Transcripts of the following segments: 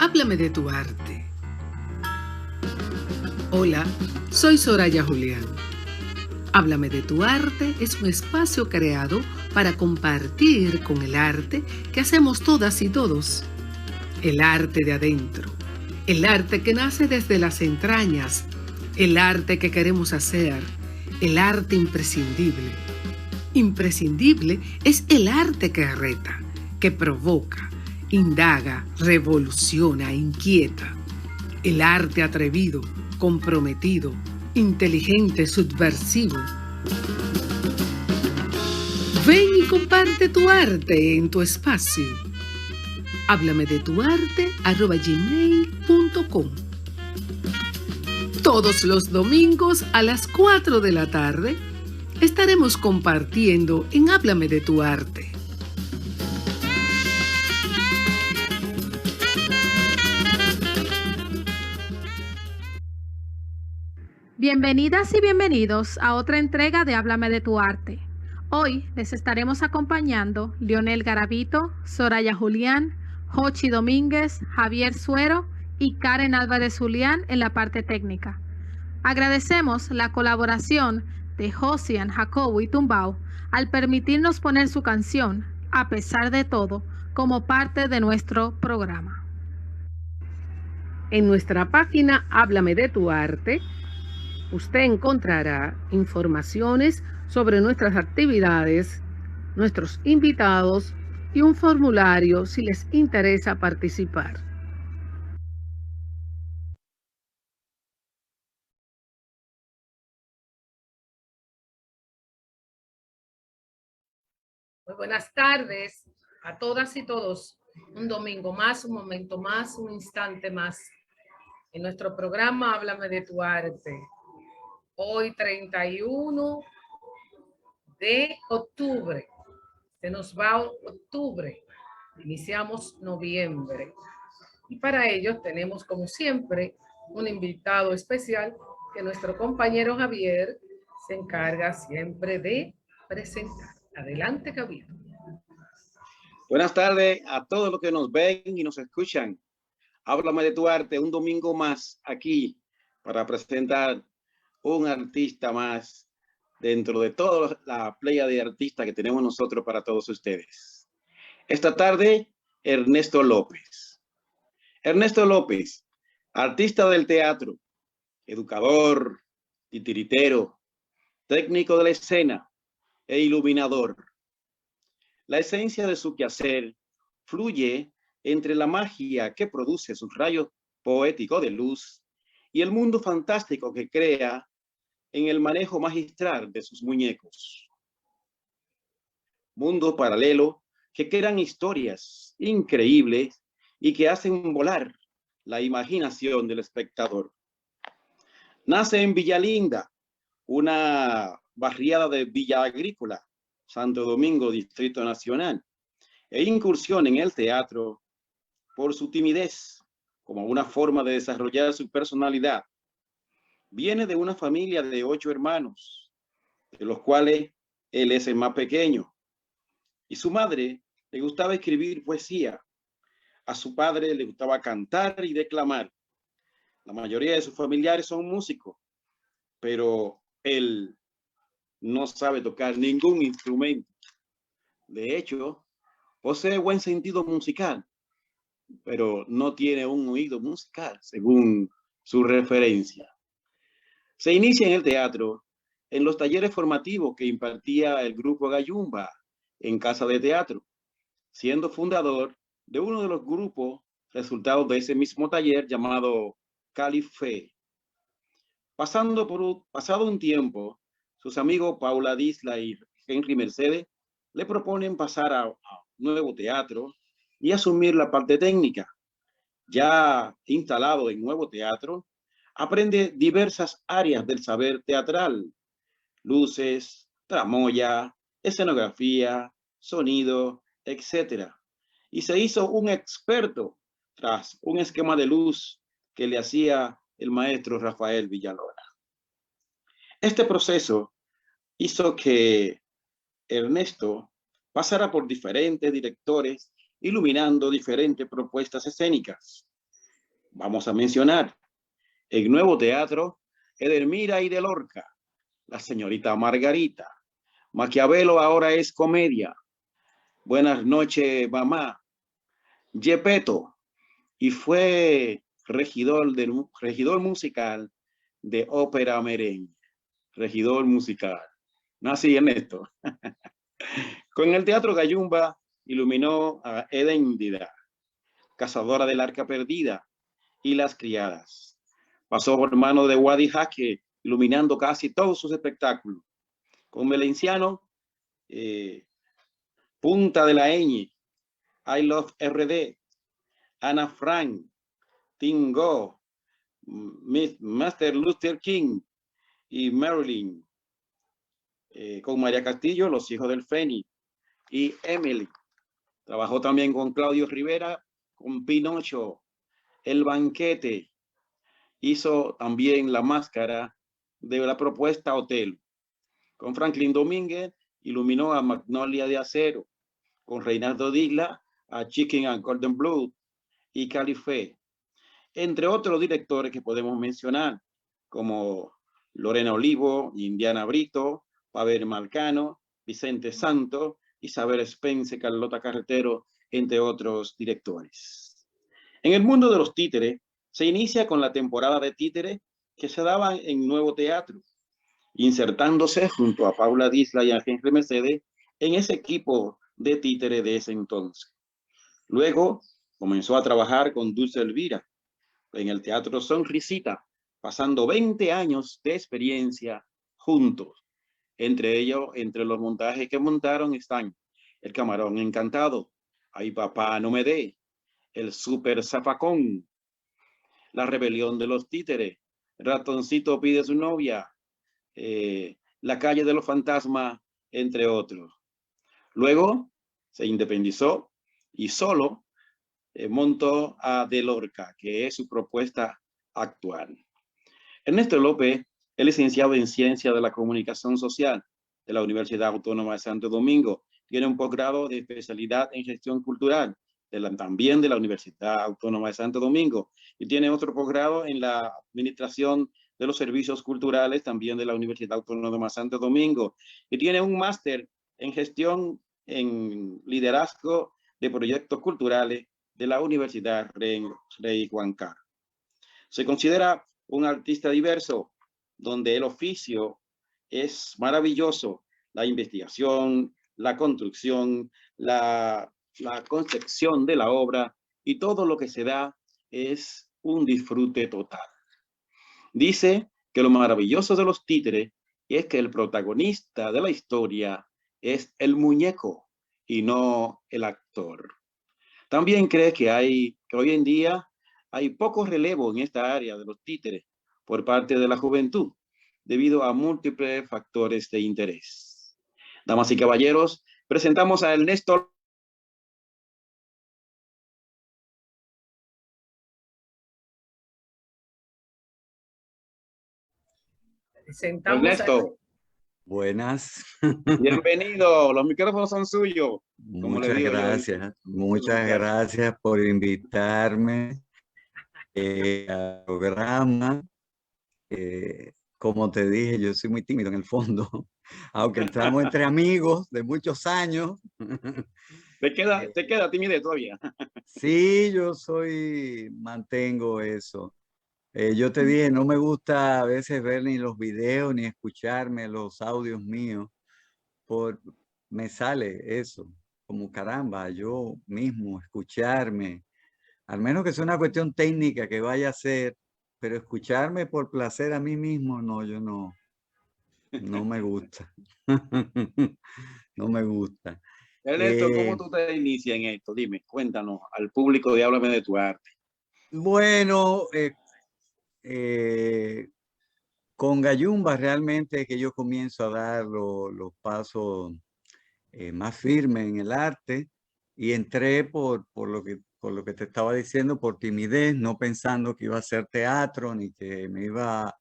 Háblame de tu arte. Hola, soy Soraya Julián. Háblame de tu arte es un espacio creado para compartir con el arte que hacemos todas y todos. El arte de adentro, el arte que nace desde las entrañas, el arte que queremos hacer, el arte imprescindible. Imprescindible es el arte que reta, que provoca, indaga, revoluciona, inquieta. El arte atrevido, comprometido, inteligente, subversivo. Ven y comparte tu arte en tu espacio. Háblame de tu arte @gmail.com. Todos los domingos a las 4 de la tarde estaremos compartiendo en Háblame de tu arte. Bienvenidas y bienvenidos a otra entrega de Háblame de tu arte. Hoy les estaremos acompañando Leonel Garavito, Soraya Julián, Jochi Domínguez, Javier Suero y Karen Álvarez Julián en la parte técnica. Agradecemos la colaboración de Josian, Jacobo y Tumbao al permitirnos poner su canción, A pesar de todo, como parte de nuestro programa. En nuestra página Háblame de tu arte, usted encontrará informaciones sobre nuestras actividades, nuestros invitados y un formulario si les interesa participar. Muy buenas tardes a todas y todos. Un domingo más, un momento más, un instante más. En nuestro programa Háblame de tu arte. Hoy 31 de octubre. Se nos va octubre. Iniciamos noviembre. Y para ello tenemos, como siempre, un invitado especial que nuestro compañero Javier se encarga siempre de presentar. Adelante, Javier. Buenas tardes a todos los que nos ven y nos escuchan. Háblame de tu arte, un domingo más aquí para presentar un artista más dentro de toda la playa de artistas que tenemos nosotros para todos ustedes. Esta tarde, Ernesto López. Ernesto López, artista del teatro, educador, titiritero, técnico de la escena e iluminador. La esencia de su quehacer fluye entre la magia que produce sus rayos poéticos de luz y el mundo fantástico que crea en el manejo magistral de sus muñecos. Mundo paralelo que crean historias increíbles y que hacen volar la imaginación del espectador. Nace en Villalinda, una barriada de Villa Agrícola, Santo Domingo, Distrito Nacional, e incursión en el teatro por su timidez como una forma de desarrollar su personalidad. Viene de una familia de 8 hermanos, de los cuales él es el más pequeño, y su madre le gustaba escribir poesía. A su padre le gustaba cantar y declamar. La mayoría de sus familiares son músicos, pero él no sabe tocar ningún instrumento. De hecho, posee buen sentido musical, pero no tiene un oído musical, según su referencia. Se inicia en el teatro, en los talleres formativos que impartía el grupo Gayumba en Casa de Teatro, siendo fundador de uno de los grupos resultados de ese mismo taller llamado Calife. Pasado un tiempo, sus amigos Paula Disla y Henry Mercedes le proponen pasar a Nuevo Teatro y asumir la parte técnica. Ya instalado en Nuevo Teatro, aprende diversas áreas del saber teatral: luces, tramoya, escenografía, sonido, etc. Y se hizo un experto tras un esquema de luz que le hacía el maestro Rafael Villalona. Este proceso hizo que Ernesto pasara por diferentes directores, iluminando diferentes propuestas escénicas. Vamos a mencionar el Nuevo Teatro, Edelmira y de Lorca, La señorita Margarita, Maquiavelo ahora es comedia, Buenas noches, mamá, Gepetto, y fue regidor musical de ópera merengue, regidor musical. No así, Ernesto. Con el Teatro Gayumba iluminó a Edendida, Cazadora del Arca Perdida y Las Criadas. Pasó por mano de Wadi Jaque, iluminando casi todos sus espectáculos. Con Melenciano, Punta de la Ñ, I Love RD, Ana Frank, Tingo, Master Luther King y Marilyn. Con María Castillo, Los Hijos del Fénix y Emily. Trabajó también con Claudio Rivera, con Pinocho, El Banquete. Hizo también La Máscara de la Propuesta Hotel. Con Franklin Domínguez iluminó a Magnolia de Acero. Con Reinaldo Digla a Chicken and Golden Blood y Calife. Entre otros directores que podemos mencionar, como Lorena Olivo, Indiana Brito, Pavel Marcano, Vicente Santo, Isabel Spence, Carlota Carretero, entre otros directores. En el mundo de los títeres, se inicia con la temporada de títeres que se daban en Nuevo Teatro, insertándose junto a Paula Disla y a Henry Mercedes en ese equipo de títeres de ese entonces. Luego comenzó a trabajar con Dulce Elvira en el Teatro Sonrisita, pasando 20 años de experiencia juntos. Entre ellos, entre los montajes que montaron están El Camarón Encantado, Ay Papá No Me Dé, El Super Zafacón, La Rebelión de los Títeres, Ratoncito Pide Su Novia, La Calle de los Fantasmas, entre otros. Luego se independizó y solo montó a De Lorca, que es su propuesta actual. Ernesto López es licenciado en Ciencia de la Comunicación Social de la Universidad Autónoma de Santo Domingo. Tiene un posgrado de especialidad en Gestión Cultural también de la Universidad Autónoma de Santo Domingo. Y tiene otro posgrado en la Administración de los Servicios Culturales, también de la Universidad Autónoma de Santo Domingo. Y tiene un máster en Gestión en Liderazgo de Proyectos Culturales de la Universidad Rey Juan Carlos. Se considera un artista diverso, donde el oficio es maravilloso, la investigación, la construcción, la concepción de la obra y todo lo que se da es un disfrute total. Dice que lo maravilloso de los títeres es que el protagonista de la historia es el muñeco y no el actor. También cree que hoy en día hay poco relevo en esta área de los títeres por parte de la juventud, debido a múltiples factores de interés. Damas y caballeros, presentamos a Ernesto. Ernesto. Buenas. Bienvenido, los micrófonos son suyos. Muchas gracias, muchas gracias por invitarme al programa. Como te dije, yo soy muy tímido en el fondo, aunque entramos entre amigos de muchos años. ¿Te queda timidez todavía? Sí, mantengo eso. Yo te dije, no me gusta a veces ver ni los videos ni escucharme los audios míos. Me sale eso, como caramba, yo mismo escucharme, al menos que sea una cuestión técnica que vaya a hacer, pero escucharme por placer a mí mismo, no, yo no me gusta. No me gusta. Ernesto, ¿cómo tú te inicias en esto? Dime, cuéntanos al público de Háblame de tu Arte. Bueno, con Gayumba realmente que yo comienzo a dar los pasos más firmes en el arte, y entré por lo que te estaba diciendo, por timidez, no pensando que iba a hacer teatro ni que me iba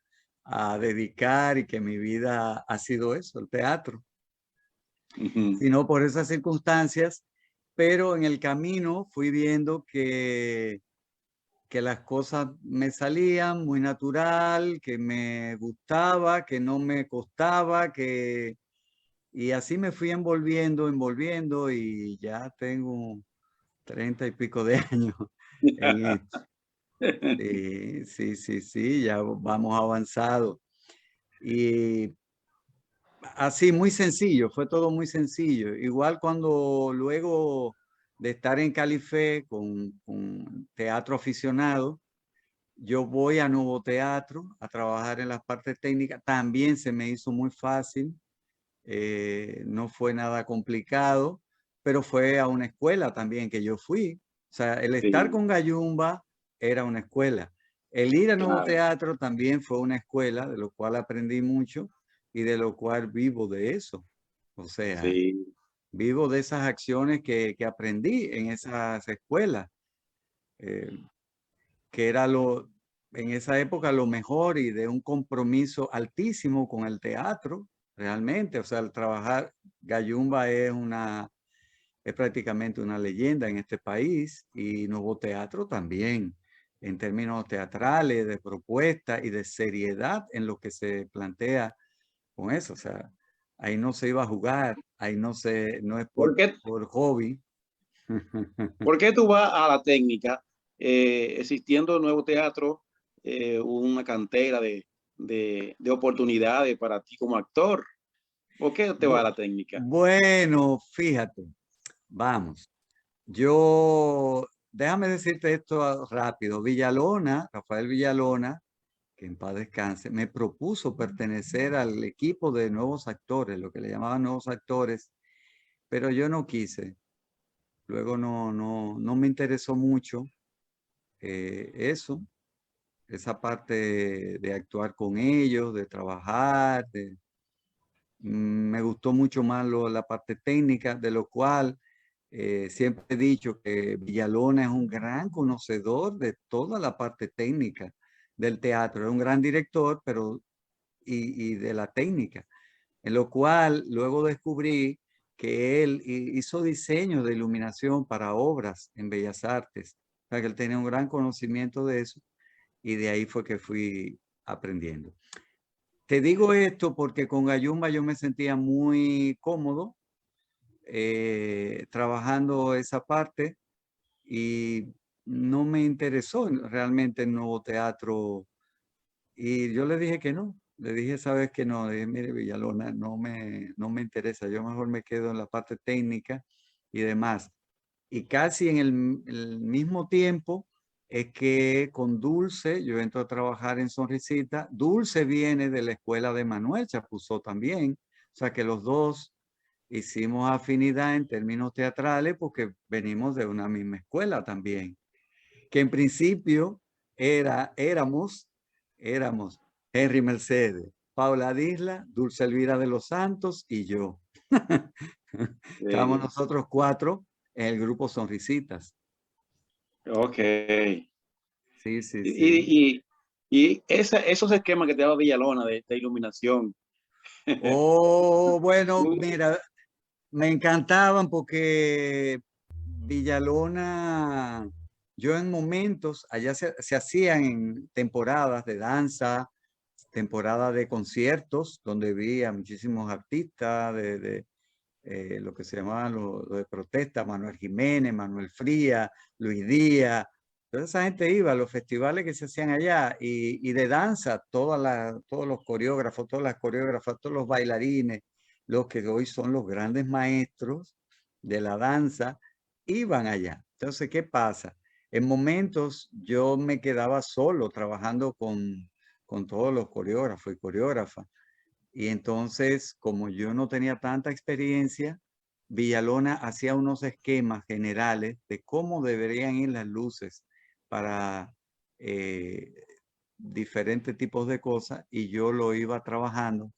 a dedicar y que mi vida ha sido eso, el teatro, sino por esas circunstancias. Pero en el camino fui viendo que que las cosas me salían muy natural, que me gustaba, que no me costaba, y así me fui envolviendo y ya tengo 30 y pico de años en esto. Sí, ya vamos avanzado. Y así, muy sencillo, fue todo muy sencillo. Igual cuando luego de estar en Califé con teatro aficionado, yo voy a Nuevo Teatro a trabajar en las partes técnicas. También se me hizo muy fácil, no fue nada complicado, pero fue a una escuela también que yo fui. O sea, el estar Sí, con Gayumba era una escuela. El ir a Nuevo claro. Teatro también fue una escuela, de lo cual aprendí mucho y de lo cual vivo de eso. O sea, Sí, vivo de esas acciones que aprendí en esas escuelas, eh, que era en esa época lo mejor y de un compromiso altísimo con el teatro, realmente. O sea, el trabajar, Gayumba es prácticamente una leyenda en este país y Nuevo Teatro también, en términos teatrales, de propuesta y de seriedad en lo que se plantea con eso. O sea, ahí no se iba a jugar, ahí no es ¿Por qué, por hobby. por qué tú vas a la técnica, existiendo nuevo teatro, una cantera de oportunidades para ti como actor? ¿Por qué te vas a Bu- la técnica? Bueno, fíjate, vamos. Déjame decirte esto rápido. Villalona, Rafael Villalona, que en paz descanse, me propuso pertenecer al equipo de nuevos actores, lo que le llamaban nuevos actores, pero yo no quise. Luego no me interesó mucho eso, esa parte de actuar con ellos, de trabajar, me gustó mucho más la parte técnica, de lo cual siempre he dicho que Villalona es un gran conocedor de toda la parte técnica del teatro. Es un gran director, pero y de la técnica. En lo cual luego descubrí que él hizo diseños de iluminación para obras en Bellas Artes. O sea, que él tenía un gran conocimiento de eso y de ahí fue que fui aprendiendo. Te digo esto porque con Gayumba yo me sentía muy cómodo trabajando esa parte y no me interesó realmente el nuevo teatro y yo le dije que no, le dije sabes que no, le dije, mire Villalona, no me interesa, yo mejor me quedo en la parte técnica y demás. Y casi en el mismo tiempo es que con Dulce, yo entro a trabajar en Sonrisita, Dulce viene de la escuela de Manuel Chapuzó también, o sea que los dos hicimos afinidad en términos teatrales porque venimos de una misma escuela también, que en principio éramos Henry Mercedes, Paula Disla, Dulce Elvira de los Santos y yo. Estábamos Eh, nosotros cuatro en el grupo Sonrisitas. ok. Sí, sí, sí. Y, esos esquemas que te daba Villalona de iluminación. Oh, bueno, tú- mira, me encantaban porque Villalona, yo en momentos, allá se hacían en temporadas de danza, temporadas de conciertos, donde vi a muchísimos artistas de lo que se llamaban lo de protesta, Manuel Jiménez, Manuel Fría, Luis Díaz. Toda esa gente iba a los festivales que se hacían allá y de danza, todos los coreógrafos, todas las coreógrafas, todos los bailarines, los que hoy son los grandes maestros de la danza, iban allá. Entonces, ¿qué pasa? En momentos yo me quedaba solo trabajando con todos los coreógrafos y coreógrafas. Y entonces, como yo no tenía tanta experiencia, Villalona hacía unos esquemas generales de cómo deberían ir las luces para eh, diferentes tipos de cosas y yo lo iba trabajando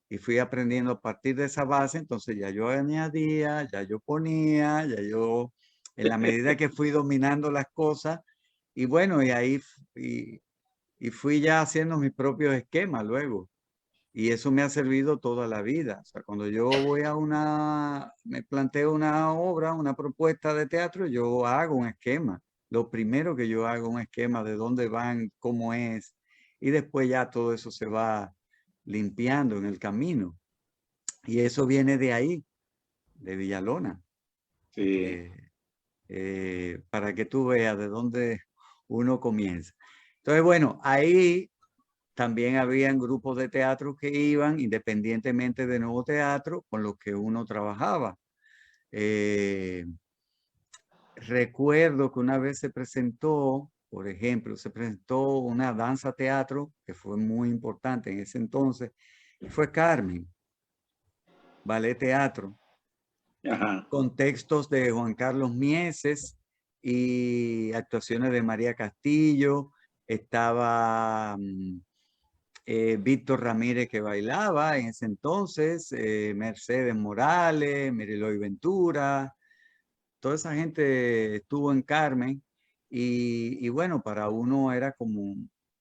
y fui aprendiendo a partir de esa base. Entonces ya yo añadía, ya yo ponía, ya yo, en la medida que fui dominando las cosas y bueno, y fui ya haciendo mis propios esquemas luego. Y eso me ha servido toda la vida. O sea, cuando yo voy me planteo una obra, una propuesta de teatro, yo hago un esquema. lo primero que yo hago un esquema de dónde van, cómo es, y después ya todo eso se va limpiando en el camino. Y eso viene de ahí, de Villalona, Sí. para que tú veas de dónde uno comienza. Entonces, bueno, ahí también habían grupos de teatro que iban independientemente de Nuevo Teatro con los que uno trabajaba. Recuerdo que una vez se presentó, por ejemplo, se presentó una danza teatro que fue muy importante en ese entonces, y fue Carmen, ballet teatro, Ajá. con textos de Juan Carlos Mieses y actuaciones de María Castillo. Estaba Víctor Ramírez, que bailaba en ese entonces, Mercedes Morales, Miriloy Ventura, toda esa gente estuvo en Carmen. Y bueno, para uno era como,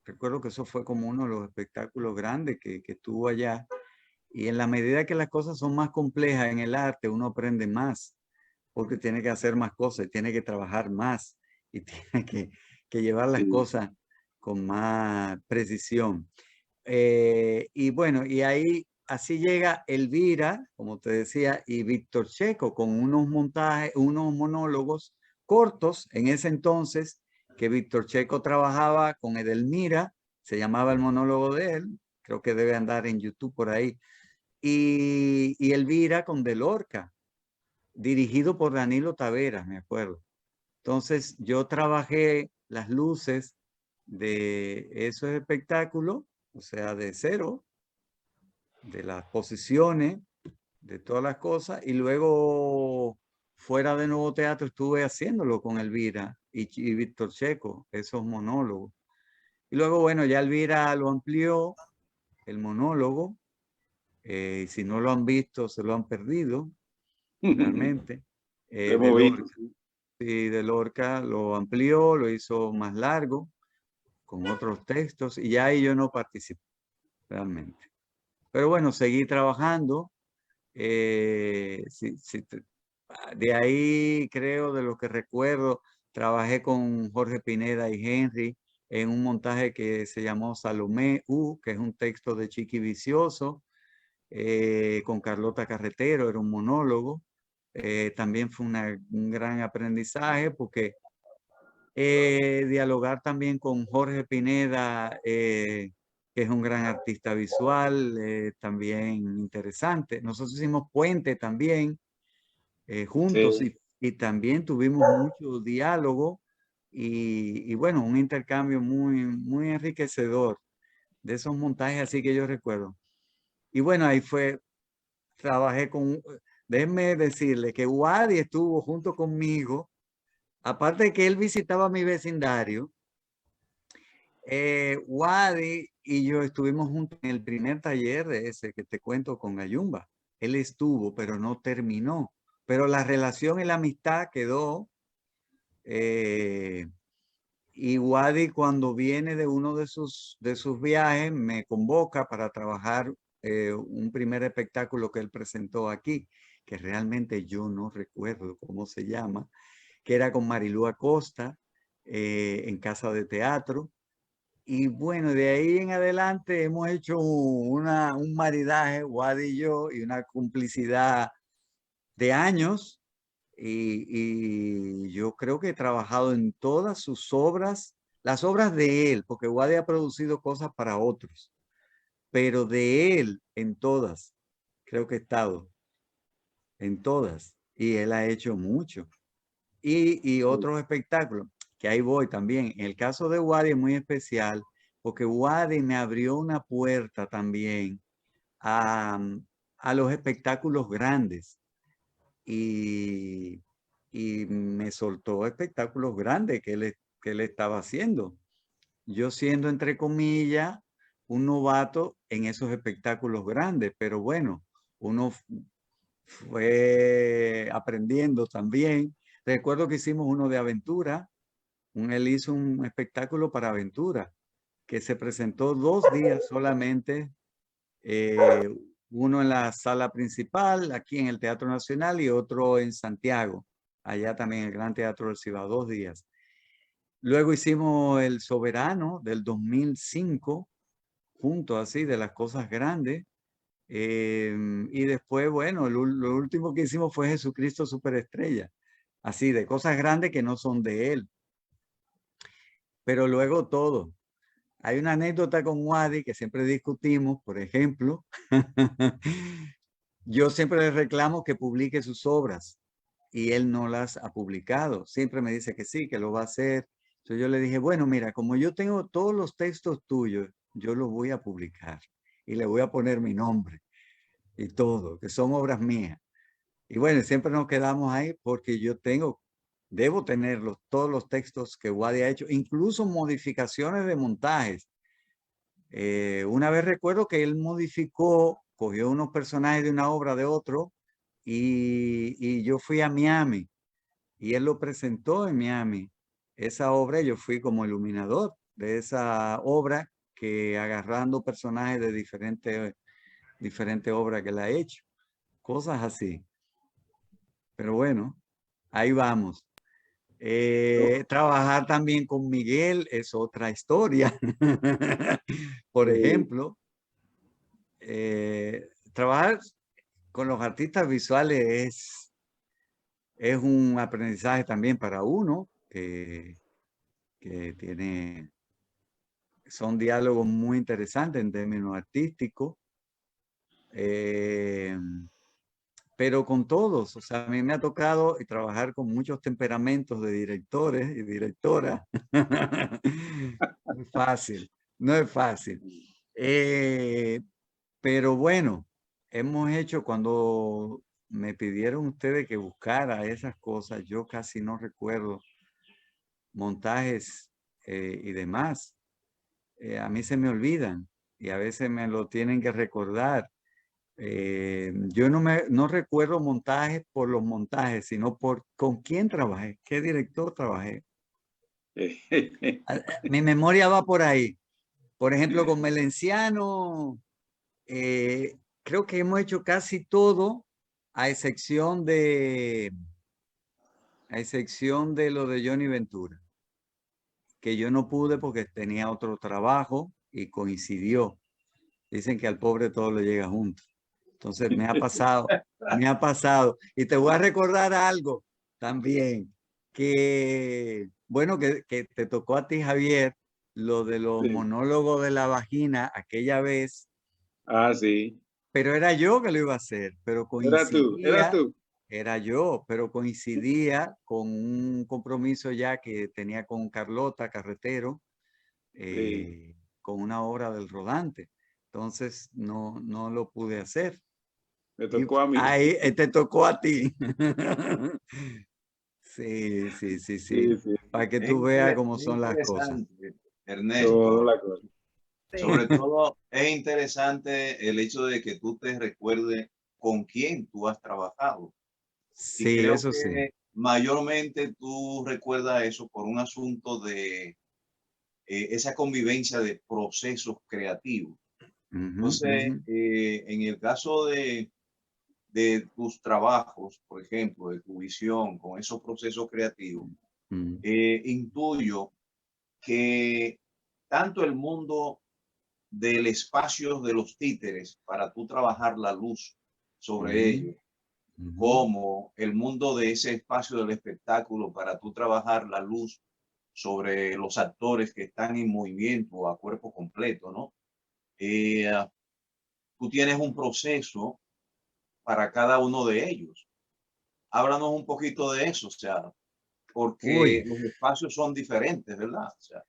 recuerdo que eso fue como uno de los espectáculos grandes que estuvo allá. Y en la medida que las cosas son más complejas en el arte, uno aprende más, porque tiene que hacer más cosas, tiene que trabajar más y tiene que llevar las Sí. cosas con más precisión. Y bueno, y ahí así llega Elvira, como te decía, y Víctor Checo con unos montajes, unos monólogos cortos en ese entonces, que Víctor Checo trabajaba con Edelmira, se llamaba el monólogo de él, creo que debe andar en YouTube por ahí, y Elvira con De Lorca, dirigido por Danilo Taveras, me acuerdo. Entonces yo trabajé las luces de esos espectáculos, o sea, de cero, de las posiciones, de todas las cosas, y luego fuera de Nuevo Teatro estuve haciéndolo con Elvira y Víctor Checo, esos monólogos. Y luego, bueno, ya Elvira lo amplió, el monólogo, y si no lo han visto, se lo han perdido, realmente, Lo de hemos visto. Lorca. Sí, de Lorca lo amplió, lo hizo más largo, con otros textos, y ya ahí yo no participé, realmente. Pero bueno, seguí trabajando. De ahí creo, de lo que recuerdo, trabajé con Jorge Pineda y Henry en un montaje que se llamó Salomé U, que es un texto de Chiqui Vicioso, con Carlota Carretero, era un monólogo. También fue un gran aprendizaje porque dialogar también con Jorge Pineda, que es un gran artista visual, también interesante. Nosotros hicimos Puente también juntos Sí. y también tuvimos mucho diálogo y bueno, un intercambio muy, muy enriquecedor de esos montajes así que yo recuerdo. Y bueno, ahí fue, trabajé con, déjenme decirle que Wadi estuvo junto conmigo, aparte de que él visitaba mi vecindario. Wadi y yo estuvimos juntos en el primer taller de ese que te cuento con Ayumba. Él estuvo, pero no terminó. Pero la relación y la amistad quedó. Y Wadi, cuando viene de uno de sus viajes, me convoca para trabajar un primer espectáculo que él presentó aquí, que realmente yo no recuerdo cómo se llama, que era con Marilú Acosta en Casa de Teatro. Y bueno, de ahí en adelante hemos hecho un maridaje, Wadi y yo, y una complicidad de años. Y yo creo que he trabajado en todas sus obras, las obras de él, porque Wadi ha producido cosas para otros, pero de él en todas, creo que he estado en todas. Y él ha hecho mucho. Y otros espectáculos, que ahí voy también. En el caso de Wadi es muy especial, porque Wadi me abrió una puerta también a, a los espectáculos grandes y, y me soltó espectáculos grandes que él estaba haciendo. Yo siendo, entre comillas, un novato en esos espectáculos grandes, pero bueno, uno fue aprendiendo también. Recuerdo que hicimos uno de aventura, él hizo un espectáculo para aventura, que se presentó 2 días solamente, uno en la sala principal, aquí en el Teatro Nacional, y otro en Santiago, allá también en el Gran Teatro del Cibao, 2 días. Luego hicimos El Soberano del 2005, juntos así, de las cosas grandes. Y después, bueno, lo último que hicimos fue Jesucristo Superestrella, así, de cosas grandes que no son de él. Pero luego todo. Hay una anécdota con Wadi que siempre discutimos, por ejemplo. Yo siempre le reclamo que publique sus obras y él no las ha publicado. Siempre me dice que sí, que lo va a hacer. Entonces yo le dije, bueno, mira, como yo tengo todos los textos tuyos, yo los voy a publicar y le voy a poner mi nombre y todo, que son obras mías. Y bueno, siempre nos quedamos ahí porque yo debo tener todos los textos que Wadi ha hecho, incluso modificaciones de montajes. Una vez recuerdo que él cogió unos personajes de una obra de otro y yo fui a Miami y él lo presentó en Miami. Esa obra, yo fui como iluminador de esa obra, que agarrando personajes de diferentes obras que él ha hecho. Cosas así. Pero bueno, ahí vamos. Trabajar también con Miguel es otra historia. Por ejemplo, trabajar con los artistas visuales es un aprendizaje también para uno, que son diálogos muy interesantes en términos artísticos. Pero con todos, o sea, a mí me ha tocado trabajar con muchos temperamentos de directores y directoras. No es fácil, no es fácil. Pero bueno, hemos hecho, cuando me pidieron ustedes que buscara esas cosas, yo casi no recuerdo montajes y demás. A mí se me olvidan y a veces me lo tienen que recordar. Yo no recuerdo montajes por los montajes, sino por con quién trabajé, qué director trabajé. Mi memoria va por ahí. Por ejemplo, con Melenciano, creo que hemos hecho casi todo, a excepción de lo de Johnny Ventura, que yo no pude porque tenía otro trabajo y coincidió. Dicen que al pobre todo le llega junto. Entonces me ha pasado. Y te voy a recordar algo también, que bueno, que te tocó a ti, Javier, lo de los monólogos de la vagina aquella vez. Ah, sí. Pero era yo que lo iba a hacer, pero coincidía. Eras tú. Era yo, pero coincidía con un compromiso ya que tenía con Carlota Carretero, con una obra del Rodante. Entonces no lo pude hacer. Me tocó a mí. Ahí te tocó a ti. Sí. Para que tú veas cómo son las cosas. Ernesto, Sí. sobre todo es interesante el hecho de que tú te recuerdes con quién tú has trabajado. Sí, y creo eso que sí. mayormente tú recuerdas eso por un asunto de esa convivencia de procesos creativos. Entonces, en el caso de tus trabajos, por ejemplo, de tu visión con esos procesos creativos, intuyo que tanto el mundo del espacio de los títeres para tú trabajar la luz sobre ellos, como el mundo de ese espacio del espectáculo para tú trabajar la luz sobre los actores que están en movimiento a cuerpo completo, ¿no? Tú tienes un proceso para cada uno de ellos. Háblanos un poquito de eso, o sea, porque los espacios son diferentes, ¿verdad? O sea,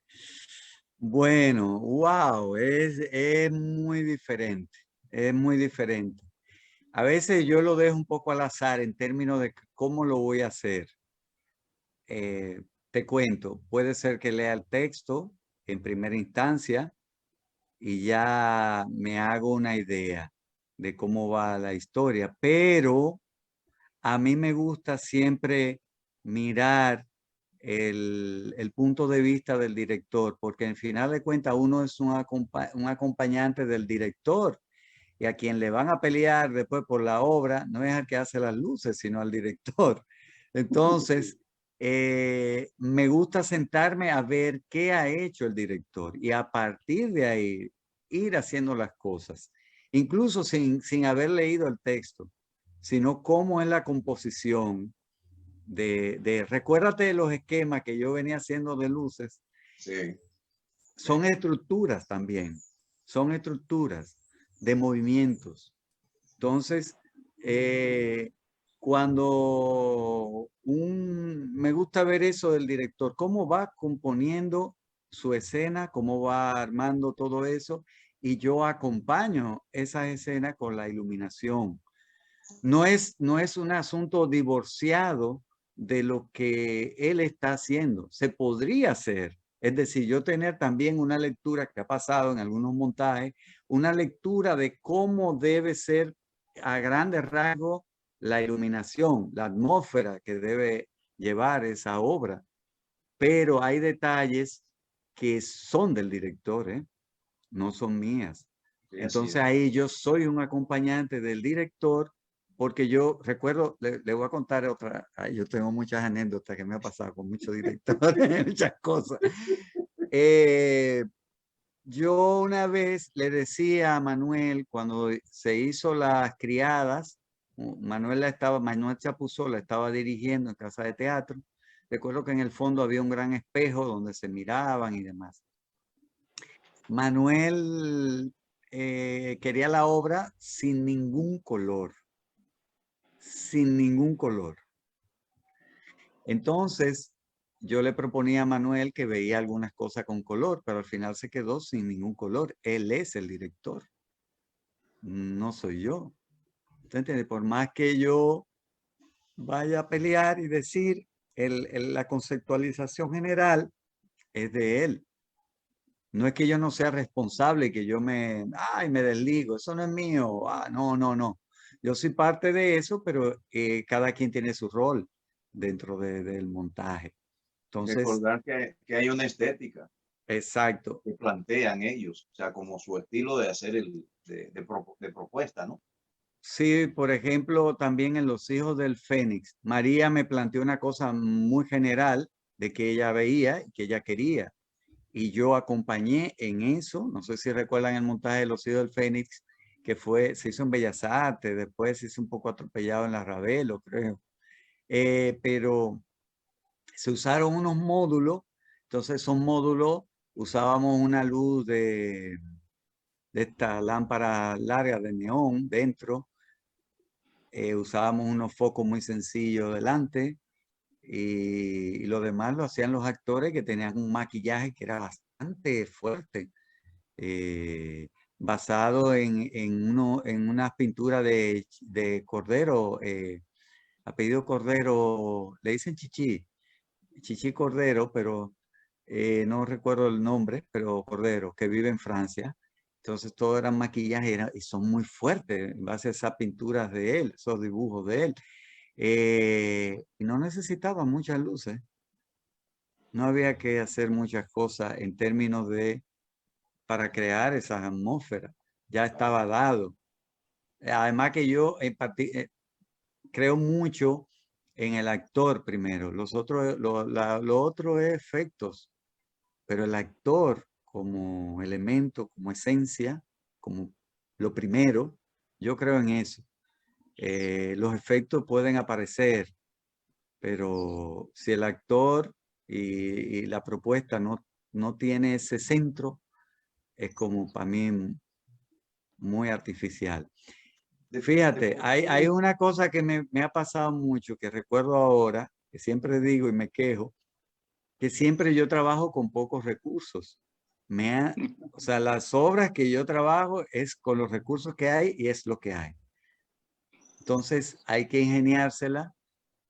bueno, wow, es muy diferente, es muy diferente. A veces yo lo dejo un poco al azar en términos de cómo lo voy a hacer. Te cuento, puede ser que lea el texto en primera instancia y ya me hago una idea de cómo va la historia, pero a mí me gusta siempre mirar el punto de vista del director, porque al final de cuentas uno es un acompañante del director, y a quien le van a pelear después por la obra no es al que hace las luces, sino al director. Entonces, me gusta sentarme a ver qué ha hecho el director y a partir de ahí ir haciendo las cosas, incluso sin haber leído el texto, sino cómo es la composición recuérdate de los esquemas que yo venía haciendo de luces. Sí. Son estructuras también, son estructuras de movimientos. Entonces, cuando me gusta ver eso del director, cómo va componiendo su escena, cómo va armando todo eso, y yo acompaño esa escena con la iluminación. No es un asunto divorciado de lo que él está haciendo. Se podría hacer. Es decir, yo tener también una lectura que ha pasado en algunos montajes, una lectura de cómo debe ser a grandes rasgos la iluminación, la atmósfera que debe llevar esa obra. Pero hay detalles que son del director, no son mías. Sí, Entonces ahí yo soy un acompañante del director porque yo recuerdo, le voy a contar otra, yo tengo muchas anécdotas que me ha pasado con muchos directores, muchas cosas. Yo una vez le decía a Manuel, cuando se hizo Las Criadas, Manuel Chapuzó la estaba dirigiendo en Casa de Teatro. Recuerdo que en el fondo había un gran espejo donde se miraban y demás. Manuel quería la obra sin ningún color. Sin ningún color. Entonces, yo le proponía a Manuel que veía algunas cosas con color, pero al final se quedó sin ningún color. Él es el director. No soy yo. ¿Entiendes? Por más que yo vaya a pelear y decir, la conceptualización general es de él. No es que yo no sea responsable, que yo me desligo, eso no es mío. No. Yo soy parte de eso, pero cada quien tiene su rol dentro del montaje. Entonces, recordar que hay una estética. Exacto. Que plantean ellos, o sea, como su estilo de hacer de propuesta, ¿no? Sí, por ejemplo, también en Los Hijos del Fénix, María me planteó una cosa muy general de que ella veía y que ella quería. Y yo acompañé en eso. No sé si recuerdan el montaje de Los Hijos del Fénix, que se hizo en Bellas Artes, después se hizo un poco atropellado en la Ravelo, creo. Pero se usaron unos módulos. Entonces, esos módulos usábamos una luz de esta lámpara larga de neón dentro. Usábamos unos focos muy sencillos delante. Y lo demás lo hacían los actores que tenían un maquillaje que era bastante fuerte. Basado en unas pinturas de Cordero, apellido Cordero, le dicen Chichi Cordero, pero no recuerdo el nombre, pero Cordero, que vive en Francia. Entonces todo eran maquillajes y son muy fuertes en base a esas pinturas de él, esos dibujos de él. Y no necesitaba muchas luces. No había que hacer muchas cosas en términos para crear esa atmósfera. Ya estaba dado. Además que yo creo mucho en el actor primero. Lo otro es efectos, pero el actor como elemento, como esencia, como lo primero, yo creo en eso. Los efectos pueden aparecer, pero si el actor y la propuesta no tiene ese centro, es como para mí muy artificial. Fíjate, hay una cosa que me ha pasado mucho, que recuerdo ahora, que siempre digo y me quejo, que siempre yo trabajo con pocos recursos. O sea, las obras que yo trabajo es con los recursos que hay y es lo que hay. Entonces hay que ingeniársela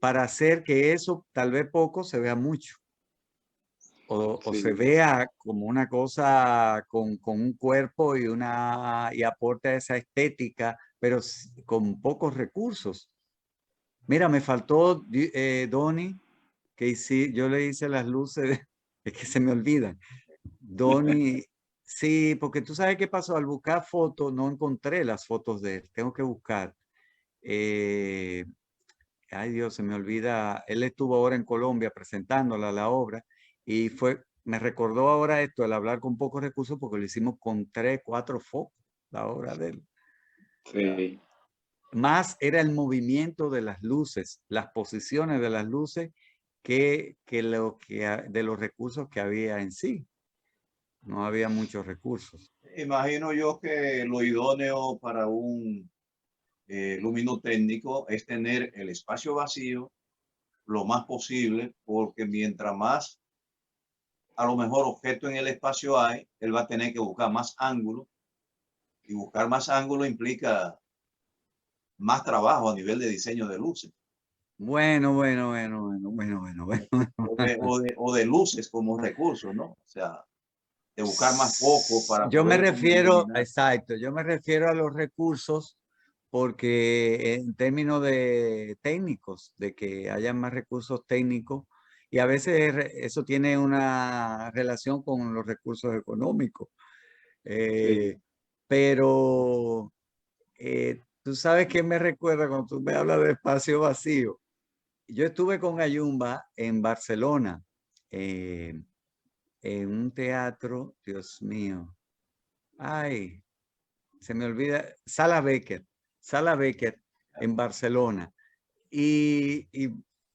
para hacer que eso, tal vez poco, se vea mucho. O Sí. se vea como una cosa con un cuerpo y aporta esa estética, pero con pocos recursos. Mira, me faltó Donnie, que yo le hice las luces, es que se me olvidan. Donnie, sí, porque tú sabes qué pasó, al buscar fotos no encontré las fotos de él, tengo que buscar. ay Dios, se me olvida, él estuvo ahora en Colombia presentándola la obra y me recordó ahora esto, el hablar con pocos recursos, porque lo hicimos con 3, 4 focos, la obra de él. Sí. Más era el movimiento de las luces, las posiciones de las luces que de los recursos que había en sí. No había muchos recursos. Imagino yo que lo idóneo para un luminotécnico es tener el espacio vacío lo más posible, porque mientras más a lo mejor objeto en el espacio hay, él va a tener que buscar más ángulo, y buscar más ángulo implica más trabajo a nivel de diseño de luces. Bueno. O de luces como recurso, ¿no? O sea, de buscar más focos para Yo me poder refiero, iluminar. exacto, yo me refiero a los recursos porque en términos de técnicos, de que haya más recursos técnicos, y a veces eso tiene una relación con los recursos económicos. Sí. Pero tú sabes que me recuerda cuando tú me hablas de espacio vacío. Yo estuve con Ayumba en Barcelona, en un teatro, Dios mío, ay, se me olvida, Sala Becker en Barcelona. Y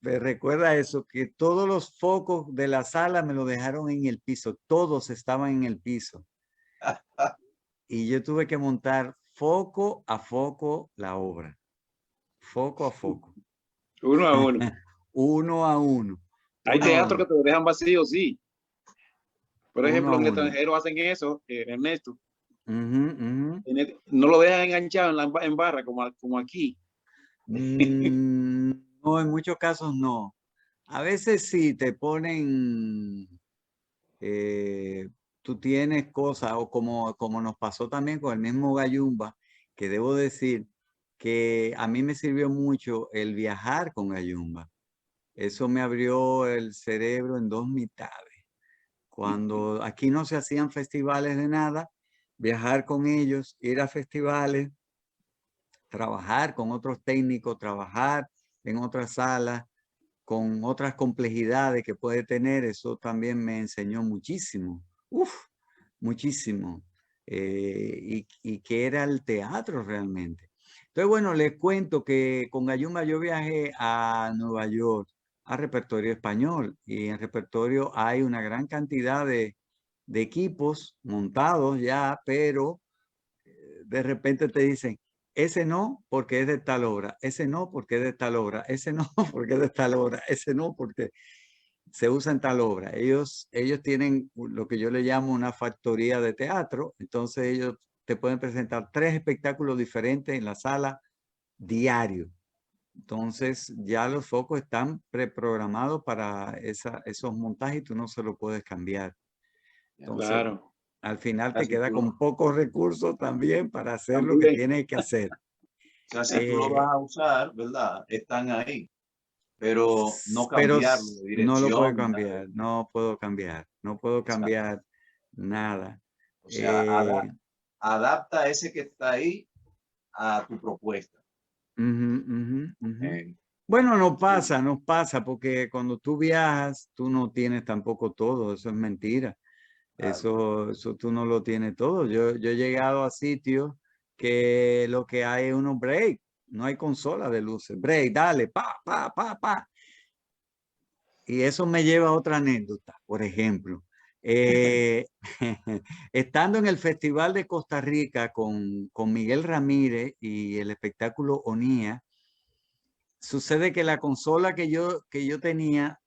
me recuerda eso, que todos los focos de la sala me lo dejaron en el piso, todos estaban en el piso. Y yo tuve que montar foco a foco la obra, foco a foco. Uno a uno. Uno a uno. Hay teatros que te lo dejan vacío, sí. Por ejemplo, en el extranjero hacen eso, Ernesto. No lo dejan enganchado en barra como aquí. No, en muchos casos no. A veces sí te ponen, tú tienes cosas, o como nos pasó también con el mismo Gayumba, que debo decir que a mí me sirvió mucho el viajar con Gayumba. Eso me abrió el cerebro en 2 mitades. Cuando aquí no se hacían festivales de nada, viajar con ellos, ir a festivales, trabajar con otros técnicos, trabajar en otras salas, con otras complejidades que puede tener, eso también me enseñó muchísimo. Muchísimo. Y que era el teatro realmente. Entonces, bueno, les cuento que con Gayumba yo viajé a Nueva York, a repertorio español, y en repertorio hay una gran cantidad de equipos montados ya, pero de repente te dicen, ese no porque es de tal obra, ese no porque es de tal obra, ese no porque es de tal obra, ese no porque se usa en tal obra. Ellos tienen lo que yo le llamo una factoría de teatro, entonces ellos te pueden presentar 3 espectáculos diferentes en la sala diario. Entonces ya los focos están preprogramados para esos montajes y tú no se lo puedes cambiar. Entonces, Claro. al final te Así queda con pocos recursos también para hacer lo que también. tienes que hacer. O sea, si tú lo vas a usar, ¿verdad? Están ahí, pero no Pero cambiarlo de no lo puedo dirección. cambiar, no puedo cambiar nada. O sea, adapta ese que está ahí a tu propuesta. Bueno, nos pasa, porque cuando tú viajas, tú no tienes tampoco todo, eso es mentira. Claro. Eso tú no lo tienes todo. Yo he llegado a sitios que lo que hay es unos break, no hay consola de luces. Break, dale, pa. Y eso me lleva a otra anécdota, por ejemplo. Estando en el Festival de Costa Rica con Miguel Ramírez y el espectáculo Onía, sucede que la consola que yo tenía,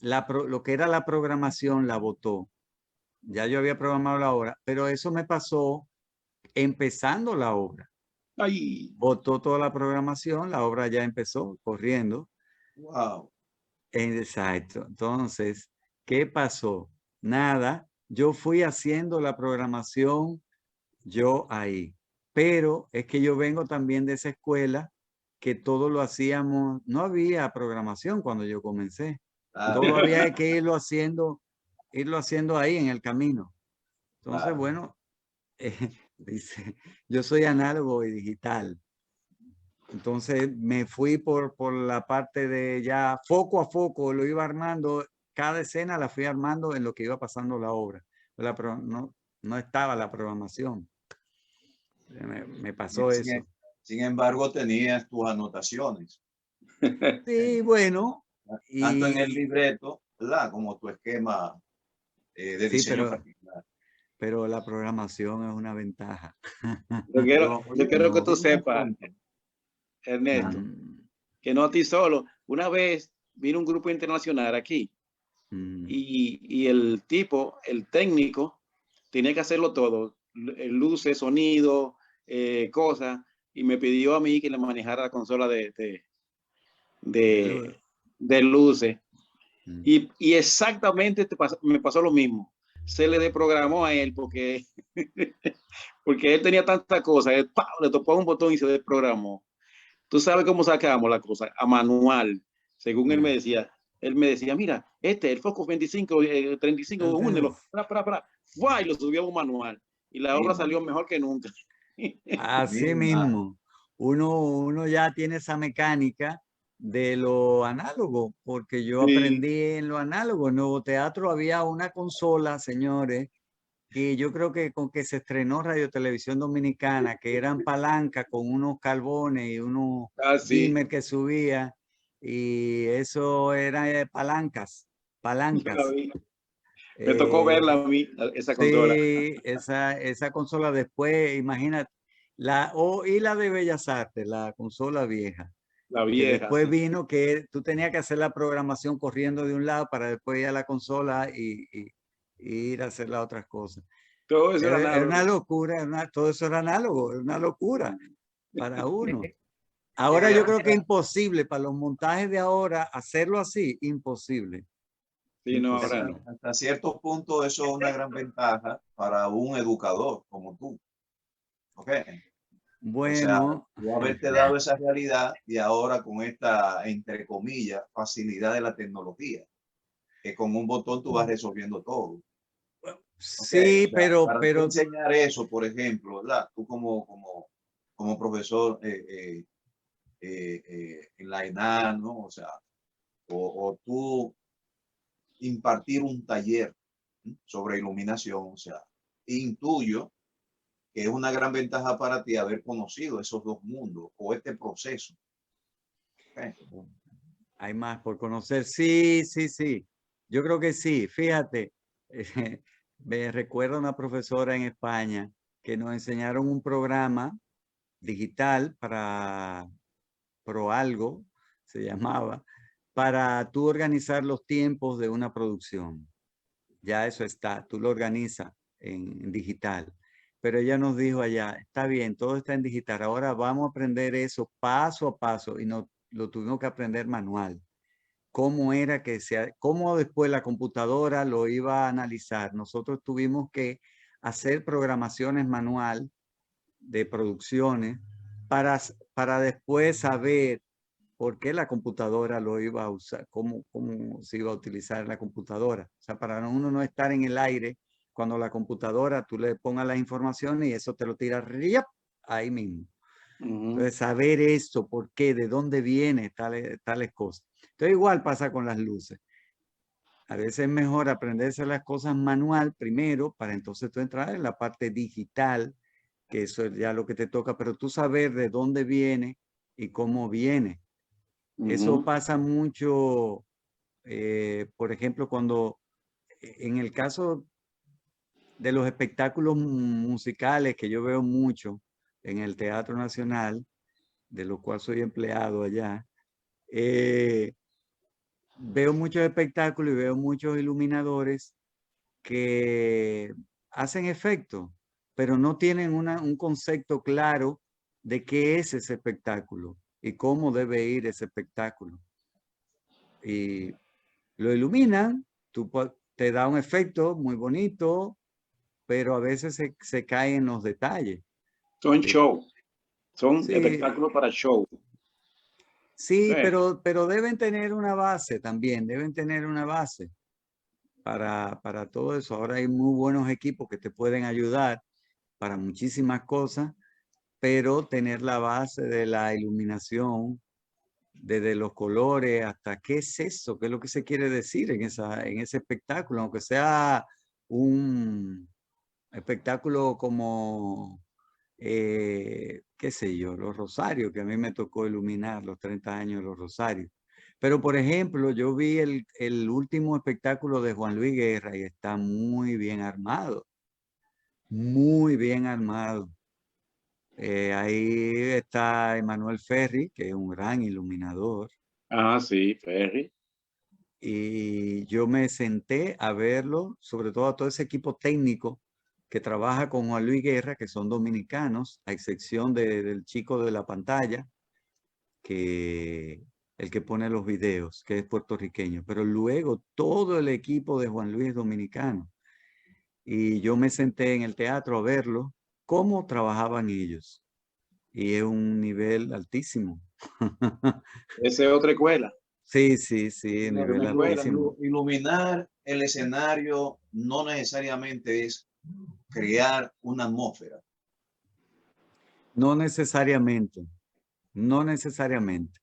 lo que era la programación, la botó. Ya yo había programado la obra, pero eso me pasó empezando la obra. Ay. Botó toda la programación, la obra ya empezó corriendo. Wow. Exacto. Entonces, ¿qué pasó? Nada, yo fui haciendo la programación yo ahí. Pero es que yo vengo también de esa escuela que todo lo hacíamos, no había programación cuando yo comencé. Todo había que irlo haciendo ahí en el camino. Entonces, bueno, dice, yo soy análogo y digital. Entonces me fui por la parte de ya foco a foco, lo iba armando, cada escena la fui armando en lo que iba pasando la obra. No estaba la programación. Me pasó eso. Sin embargo, tenías tus anotaciones. Sí, bueno. Tanto en el libreto, ¿verdad? Como tu esquema de diseño particular. Pero la programación es una ventaja. Yo quiero que tú sepas, Ernesto, que no a ti solo. Una vez vino un grupo internacional aquí y el tipo, el técnico, tenía que hacerlo todo, luces, sonido, cosas, y me pidió a mí que le manejara la consola de luces. Y exactamente me pasó lo mismo. Se le desprogramó a él porque, porque él tenía tantas cosas, él, le tocó un botón y se desprogramó. Tú sabes cómo sacamos la cosa, a manual, según él me decía. Él me decía, mira, el Focus 25, 35, únelo, y lo subió a un manual. Y la obra salió mejor que nunca. Así mismo. Uno ya tiene esa mecánica de lo análogo, porque yo aprendí en lo análogo. En Nuevo Teatro había una consola, señores, que yo creo que con que se estrenó Radio Televisión Dominicana, que eran palancas con unos carbones y unos dimmer que subía, y eso era palancas. Me tocó verla a mí, esa consola. Sí, esa consola después, imagínate, y la de Bellas Artes, la consola vieja. La Que vieja. después vino que tú tenías que hacer la programación corriendo de un lado para después ir a la consola y ir a hacer las otras cosas. Todo eso era una locura, todo eso era análogo, era una locura para uno. Ahora yo creo que es imposible para los montajes de ahora hacerlo así, imposible. Sí, no, ahora no. Hasta cierto punto eso es una gran ventaja para un educador como tú. ¿Ok? Bueno. O sea, haberte dado esa realidad y ahora con esta, entre comillas, facilidad de la tecnología, que con un botón tú vas resolviendo todo. Sí, okay, o sea, pero enseñar eso, por ejemplo, ¿verdad? Tú como profesor en la ENAN, ¿no? O sea, o tú impartir un taller sobre iluminación, o sea, intuyo que es una gran ventaja para ti haber conocido esos dos mundos o este proceso. Okay. Hay más por conocer. Sí. Yo creo que sí. Fíjate, me recuerdo una profesora en España que nos enseñaron un programa digital para ProAlgo, se llamaba, para tú organizar los tiempos de una producción. Ya eso está, tú lo organizas en digital. Pero ella nos dijo allá, está bien, todo está en digital, ahora vamos a aprender eso paso a paso y no, lo tuvimos que aprender manual. Cómo era que cómo después la computadora lo iba a analizar. Nosotros tuvimos que hacer programaciones manual de producciones para después saber por qué la computadora lo iba a usar, cómo se iba a utilizar la computadora. O sea, para uno no estar en el aire, cuando la computadora tú le pongas las informaciones y eso te lo tira ahí mismo. Entonces, saber eso, por qué, de dónde viene tales cosas. Entonces, igual pasa con las luces. A veces es mejor aprenderse las cosas manual primero para entonces tú entrar en la parte digital, que eso es ya lo que te toca, pero tú saber de dónde viene y cómo viene. Eso pasa mucho, por ejemplo, cuando en el caso de los espectáculos musicales que yo veo mucho en el Teatro Nacional, de lo cual soy empleado allá, veo muchos espectáculos y veo muchos iluminadores que hacen efecto, pero no tienen un concepto claro de qué es ese espectáculo y cómo debe ir ese espectáculo. Y lo iluminan, te da un efecto muy bonito, pero a veces se cae en los detalles. Son show, son espectáculos para show. Sí, pero deben tener una base también, deben tener una base para todo eso. Ahora hay muy buenos equipos que te pueden ayudar para muchísimas cosas, pero tener la base de la iluminación, desde los colores hasta qué es eso, qué es lo que se quiere decir en ese espectáculo, aunque sea un espectáculo como, qué sé yo, los Rosarios, que a mí me tocó iluminar los 30 años de los Rosarios. Pero, por ejemplo, yo vi el último espectáculo de Juan Luis Guerra y está muy bien armado, muy bien armado. Ahí está Emanuel Ferri, que es un gran iluminador. Ah, sí, Ferri. Y yo me senté a verlo, sobre todo a todo ese equipo técnico que trabaja con Juan Luis Guerra, que son dominicanos, a excepción del chico de la pantalla, que el que pone los videos, que es puertorriqueño. Pero luego todo el equipo de Juan Luis es dominicano. Y yo me senté en el teatro a verlo, cómo trabajaban ellos. Y es un nivel altísimo. Esa es otra escuela. Sí, sí, sí, nivel altísimo. Iluminar el escenario no necesariamente es crear una atmósfera. No necesariamente, no necesariamente.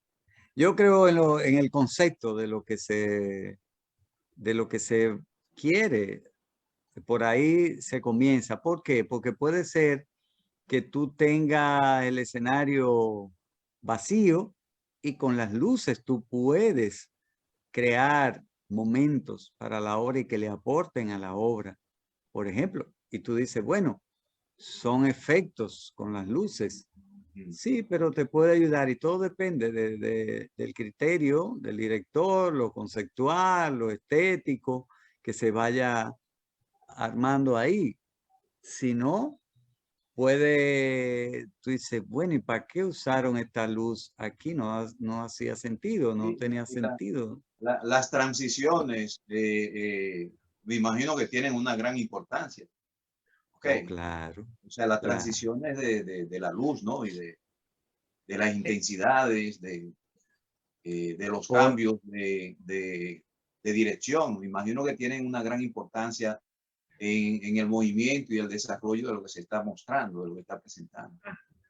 Yo creo en el concepto de lo que se quiere. Por ahí se comienza. ¿Por qué? Porque puede ser que tú tengas el escenario vacío y con las luces tú puedes crear momentos para la obra y que le aporten a la obra, por ejemplo. Y tú dices, bueno, son efectos con las luces. Sí, pero te puede ayudar y todo depende del criterio del director, lo conceptual, lo estético, que se vaya armando ahí. Si no, tú dices, bueno, ¿y para qué usaron esta luz aquí? No hacía sentido, no tenía sentido. Las transiciones, me imagino que tienen una gran importancia. Oh, claro. O sea, las Claro. transiciones de la luz, ¿no? Y de las intensidades, de los cambios de dirección. Me imagino que tienen una gran importancia en el movimiento y el desarrollo de lo que se está mostrando, de lo que está presentando.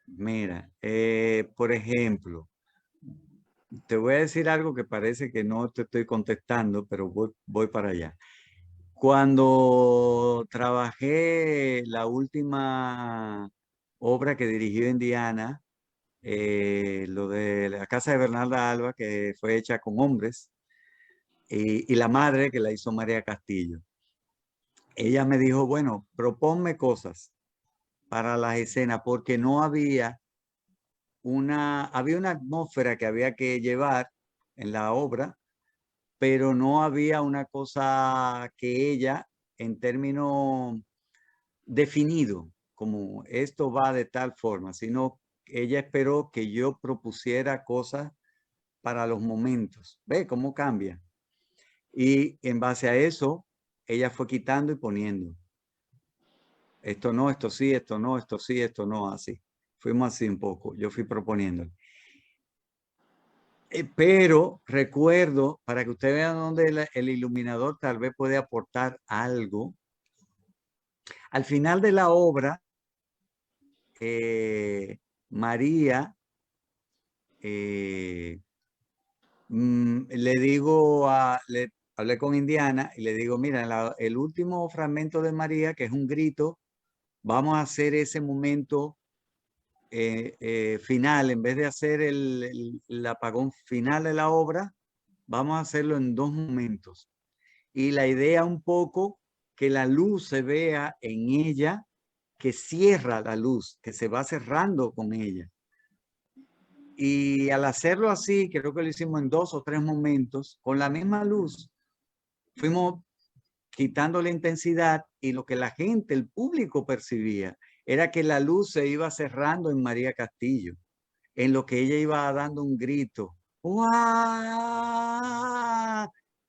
Mira, por ejemplo, te voy a decir algo que parece que no te estoy contestando, pero voy para allá. Cuando trabajé la última obra que dirigí en Diana, lo de la casa de Bernarda Alba, que fue hecha con hombres, y la madre que la hizo María Castillo. Ella me dijo, bueno, proponme cosas para las escenas, porque no había había una atmósfera que había que llevar en la obra, pero no había una cosa que ella, en términos definido, como esto va de tal forma, sino ella esperó que yo propusiera cosas para los momentos. ¿Ve cómo cambia? Y en base a eso, ella fue quitando y poniendo. Esto no, esto sí, esto no, esto sí, esto no, así. Fuimos así un poco, yo fui proponiendo. Pero recuerdo, para que usted vea dónde el iluminador tal vez puede aportar algo, al final de la obra, María, hablé con Indiana y le digo, mira, el último fragmento de María, que es un grito, vamos a hacer ese momento final, en vez de hacer el apagón final de la obra, vamos a hacerlo en 2 momentos. Y la idea un poco que la luz se vea en ella, que cierra la luz, que se va cerrando con ella. Y al hacerlo así, creo que lo hicimos en 2 o 3 momentos, con la misma luz, fuimos quitando la intensidad y lo que la gente, el público percibía, era que la luz se iba cerrando en María Castillo, en lo que ella iba dando un grito. ¡Uah!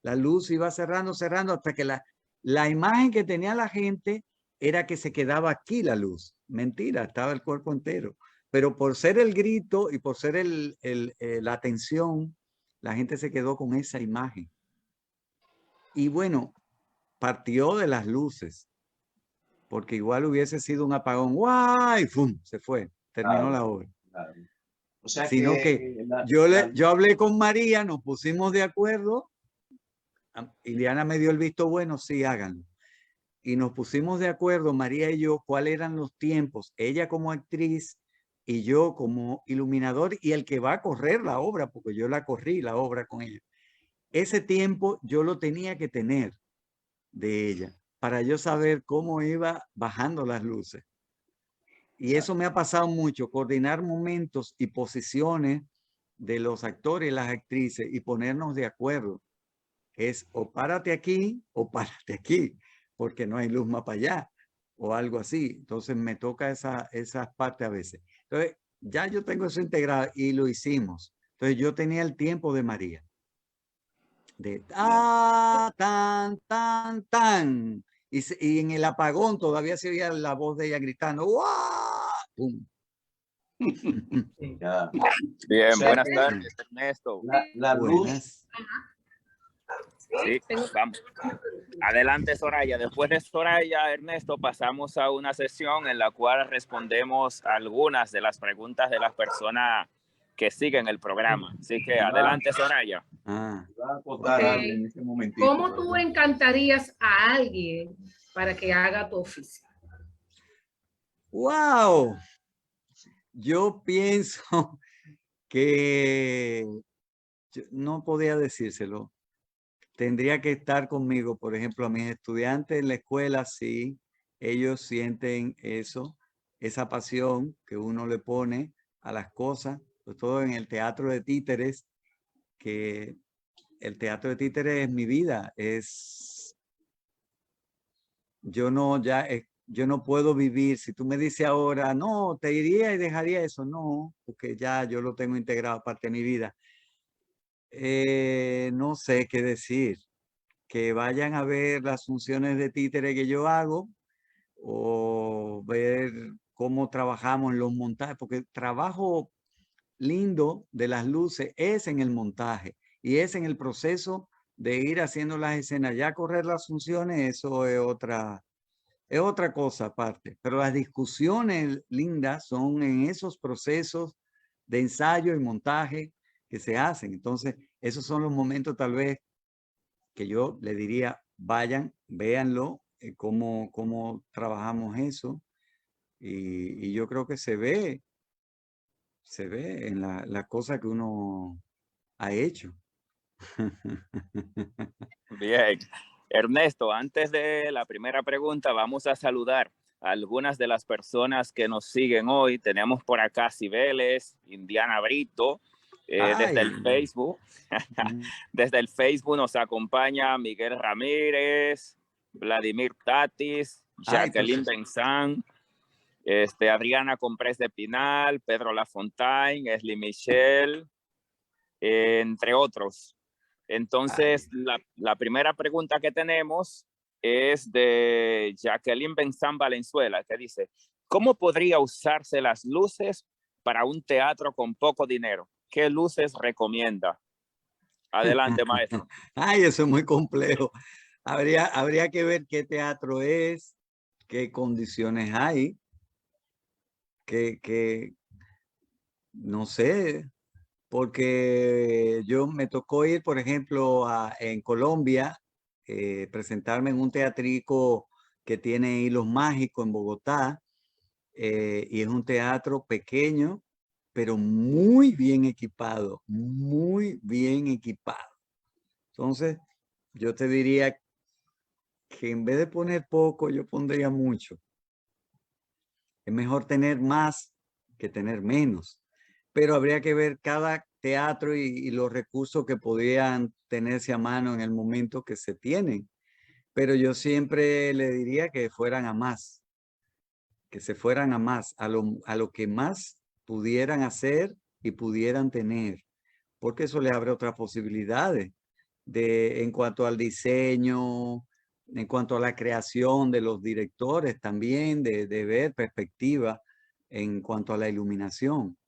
La luz iba cerrando, cerrando, hasta que la imagen que tenía la gente era que se quedaba aquí la luz. Mentira, estaba el cuerpo entero. Pero por ser el grito y por ser la tensión, la gente se quedó con esa imagen. Y bueno, partió de las luces, porque igual hubiese sido un apagón, ¡guay! ¡Fum! Se fue. terminó la obra. Claro. O sea Sino que yo hablé con María, nos pusimos de acuerdo. Iliana me dio el visto bueno, sí, háganlo. Y nos pusimos de acuerdo, María y yo, cuáles eran los tiempos. Ella como actriz y yo como iluminador y el que va a correr la obra, porque yo la corrí la obra con ella. Ese tiempo yo lo tenía que tener de ella para yo saber cómo iba bajando las luces. Y eso me ha pasado mucho, coordinar momentos y posiciones de los actores y las actrices y ponernos de acuerdo. Es o párate aquí o párate aquí, porque no hay luz más para allá o algo así. Entonces me toca esa parte a veces. Entonces ya yo tengo eso integrado y lo hicimos. Entonces yo tenía el tiempo de María. De tan, tan, tan. Y en el apagón todavía se oía la voz de ella gritando. ¡Guau! ¡Pum! Ya. Bien, O sea, buenas tardes, Ernesto. La luz. Buenas. Sí, vamos. Adelante, Soraya. Después de Soraya, Ernesto, pasamos a una sesión en la cual respondemos algunas de las preguntas de las personas que siguen el programa. Así que adelante, Soraya. Okay. En ese momentito, ¿Cómo tú encantarías a alguien para que haga tu oficio? ¡Wow! Yo pienso que no podía decírselo. Tendría que estar conmigo, por ejemplo, a mis estudiantes en la escuela, sí, ellos sienten eso, esa pasión que uno le pone a las cosas, sobre todo en el teatro de títeres, que el teatro de títeres es mi vida, yo no puedo vivir, si tú me dices ahora, no, te iría y dejaría eso, no, porque ya yo lo tengo integrado parte de mi vida. No sé qué decir. Que vayan a ver las funciones de títere que yo hago o ver cómo trabajamos en los montajes, porque el trabajo lindo de las luces es en el montaje y es en el proceso de ir haciendo las escenas. Ya correr las funciones, eso es otra cosa aparte, pero las discusiones lindas son en esos procesos de ensayo y montaje que se hacen. Entonces, esos son los momentos tal vez que yo le diría, vayan, véanlo, cómo trabajamos eso. Y yo creo que se ve en la cosa que uno ha hecho. Bien. Ernesto, antes de la primera pregunta, vamos a saludar a algunas de las personas que nos siguen hoy. Tenemos por acá Cibeles, Indiana Brito, desde el Facebook. Desde el Facebook nos acompaña Miguel Ramírez, Vladimir Tatis, Jacqueline Benzán, Adriana Comprés de Pinal, Pedro Lafontaine, Esli Michel, entre otros. Entonces, la primera pregunta que tenemos es de Jacqueline Benzán Valenzuela, que dice, ¿cómo podría usarse las luces para un teatro con poco dinero? ¿Qué luces recomienda? Adelante, maestro. Ay, eso es muy complejo. Habría que ver qué teatro es, qué condiciones hay, no sé, porque yo me tocó ir, por ejemplo, en Colombia, presentarme en un teatrico que tiene Hilos Mágicos en Bogotá, y es un teatro pequeño, pero muy bien equipado, muy bien equipado. Entonces, yo te diría que en vez de poner poco, yo pondría mucho. Es mejor tener más que tener menos, pero habría que ver cada teatro y los recursos que podrían tenerse a mano en el momento que se tienen. Pero yo siempre le diría que fueran a más, que se fueran a más, a lo que más pudieran hacer y pudieran tener, porque eso les abre otras posibilidades en cuanto al diseño, en cuanto a la creación de los directores también, de ver perspectiva en cuanto a la iluminación.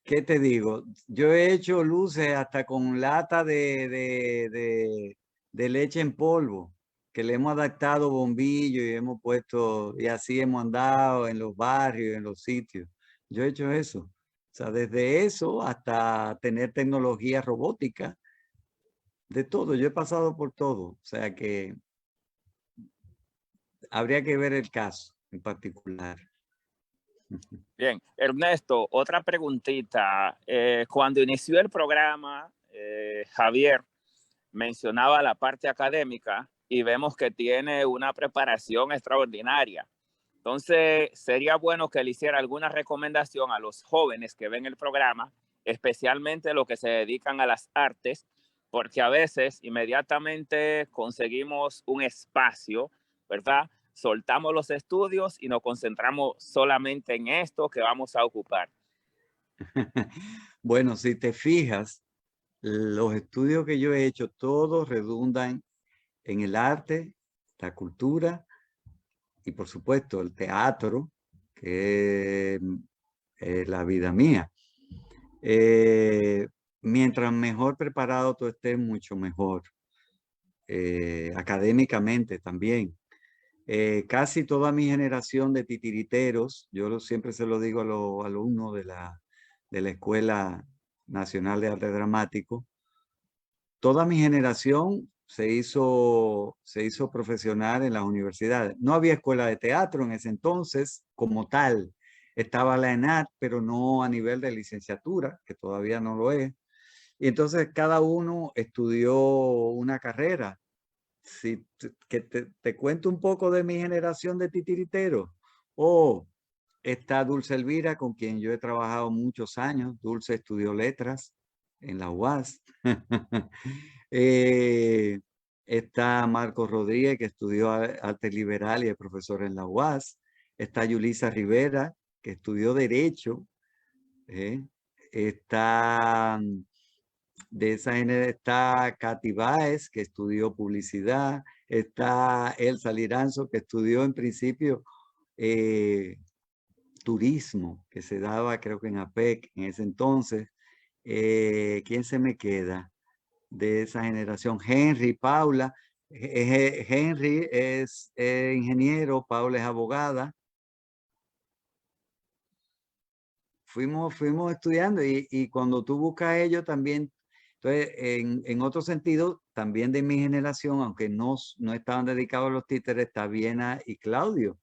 ¿Qué te digo? Yo he hecho luces hasta con lata de leche en polvo. que le hemos adaptado bombillo y hemos puesto, y así hemos andado en los barrios, en los sitios. Yo he hecho eso. O sea, desde eso hasta tener tecnología robótica, de todo. Yo he pasado por todo. O sea que habría que ver el caso en particular. Bien, Ernesto, otra preguntita. Cuando inició el programa, Javier mencionaba la parte académica y vemos que tiene una preparación extraordinaria. Entonces, sería bueno que le hiciera alguna recomendación a los jóvenes que ven el programa, especialmente los que se dedican a las artes, porque a veces inmediatamente conseguimos un espacio, ¿verdad? Soltamos los estudios y nos concentramos solamente en esto que vamos a ocupar. Bueno, si te fijas, los estudios que yo he hecho, todos redundan en el arte, la cultura y por supuesto el teatro, que es la vida mía. Mientras mejor preparado tú estés, mucho mejor. Académicamente también. Casi toda mi generación de titiriteros, yo siempre se lo digo a los alumnos de la Escuela Nacional de Arte Dramático, toda mi generación se hizo profesional en las universidades. No había escuela de teatro en ese entonces como tal. Estaba la ENAD, pero no a nivel de licenciatura, que todavía no lo es. Y entonces cada uno estudió una carrera. Si te cuento un poco de mi generación de titiriteros. Está Dulce Elvira, con quien yo he trabajado muchos años. Dulce estudió letras en la UAS. Está Marcos Rodríguez, que estudió arte liberal y es profesor en la UAS. Está Yulisa Rivera, que estudió Derecho. Está de esa generación, está Katy Báez, que estudió Publicidad. Está Elsa Liranzo, que estudió en principio Turismo, que se daba creo que en APEC en ese entonces. ¿Quién se me queda de esa generación? Henry, Paula. Henry es ingeniero, Paula es abogada. Fuimos estudiando y cuando tú buscas ellos también, entonces en otro sentido, también de mi generación, aunque no estaban dedicados a los títeres, está Viena y Claudio,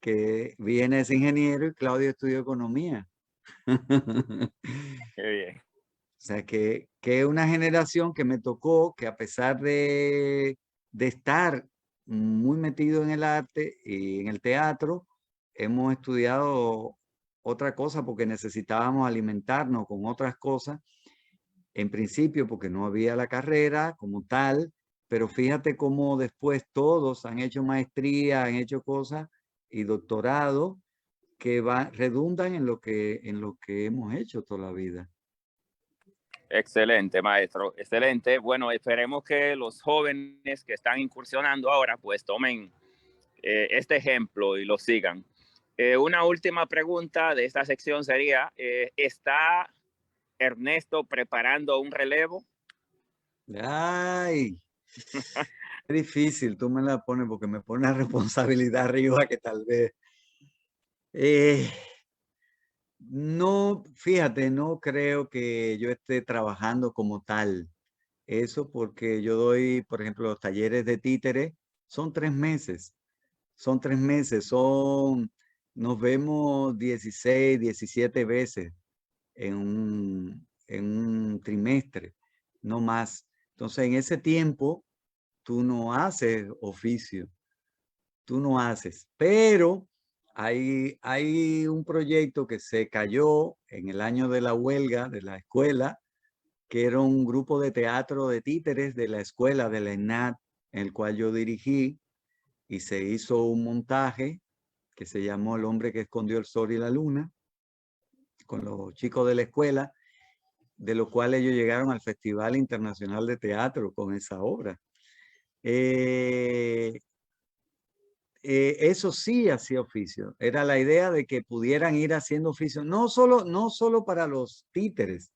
que Viena es ingeniero y Claudio estudió economía. Qué bien. O sea, que es una generación que me tocó, que a pesar de estar muy metido en el arte y en el teatro, hemos estudiado otra cosa porque necesitábamos alimentarnos con otras cosas, en principio porque no había la carrera como tal, pero fíjate cómo después todos han hecho maestría, han hecho cosas y doctorado que redundan en lo que hemos hecho toda la vida. Excelente, maestro, excelente. Bueno, esperemos que los jóvenes que están incursionando ahora pues tomen este ejemplo y lo sigan. Una última pregunta de esta sección sería, ¿está Ernesto preparando un relevo? Ay, es difícil, tú me la pones porque me pone una responsabilidad arriba que tal vez... no, fíjate, no creo que yo esté trabajando como tal. Eso porque yo doy, por ejemplo, los talleres de títere, son 3 meses. Son 3 meses, nos vemos 16, 17 veces en un trimestre, no más. Entonces, en ese tiempo, tú no haces oficio, tú no haces, pero hay un proyecto que se cayó en el año de la huelga de la escuela, que era un grupo de teatro de títeres de la escuela de la ENAD, en el cual yo dirigí, y se hizo un montaje que se llamó El hombre que escondió el sol y la luna, con los chicos de la escuela, de lo cual ellos llegaron al Festival Internacional de Teatro con esa obra. Eso sí hacía oficio. Era la idea de que pudieran ir haciendo oficio, no solo para los títeres,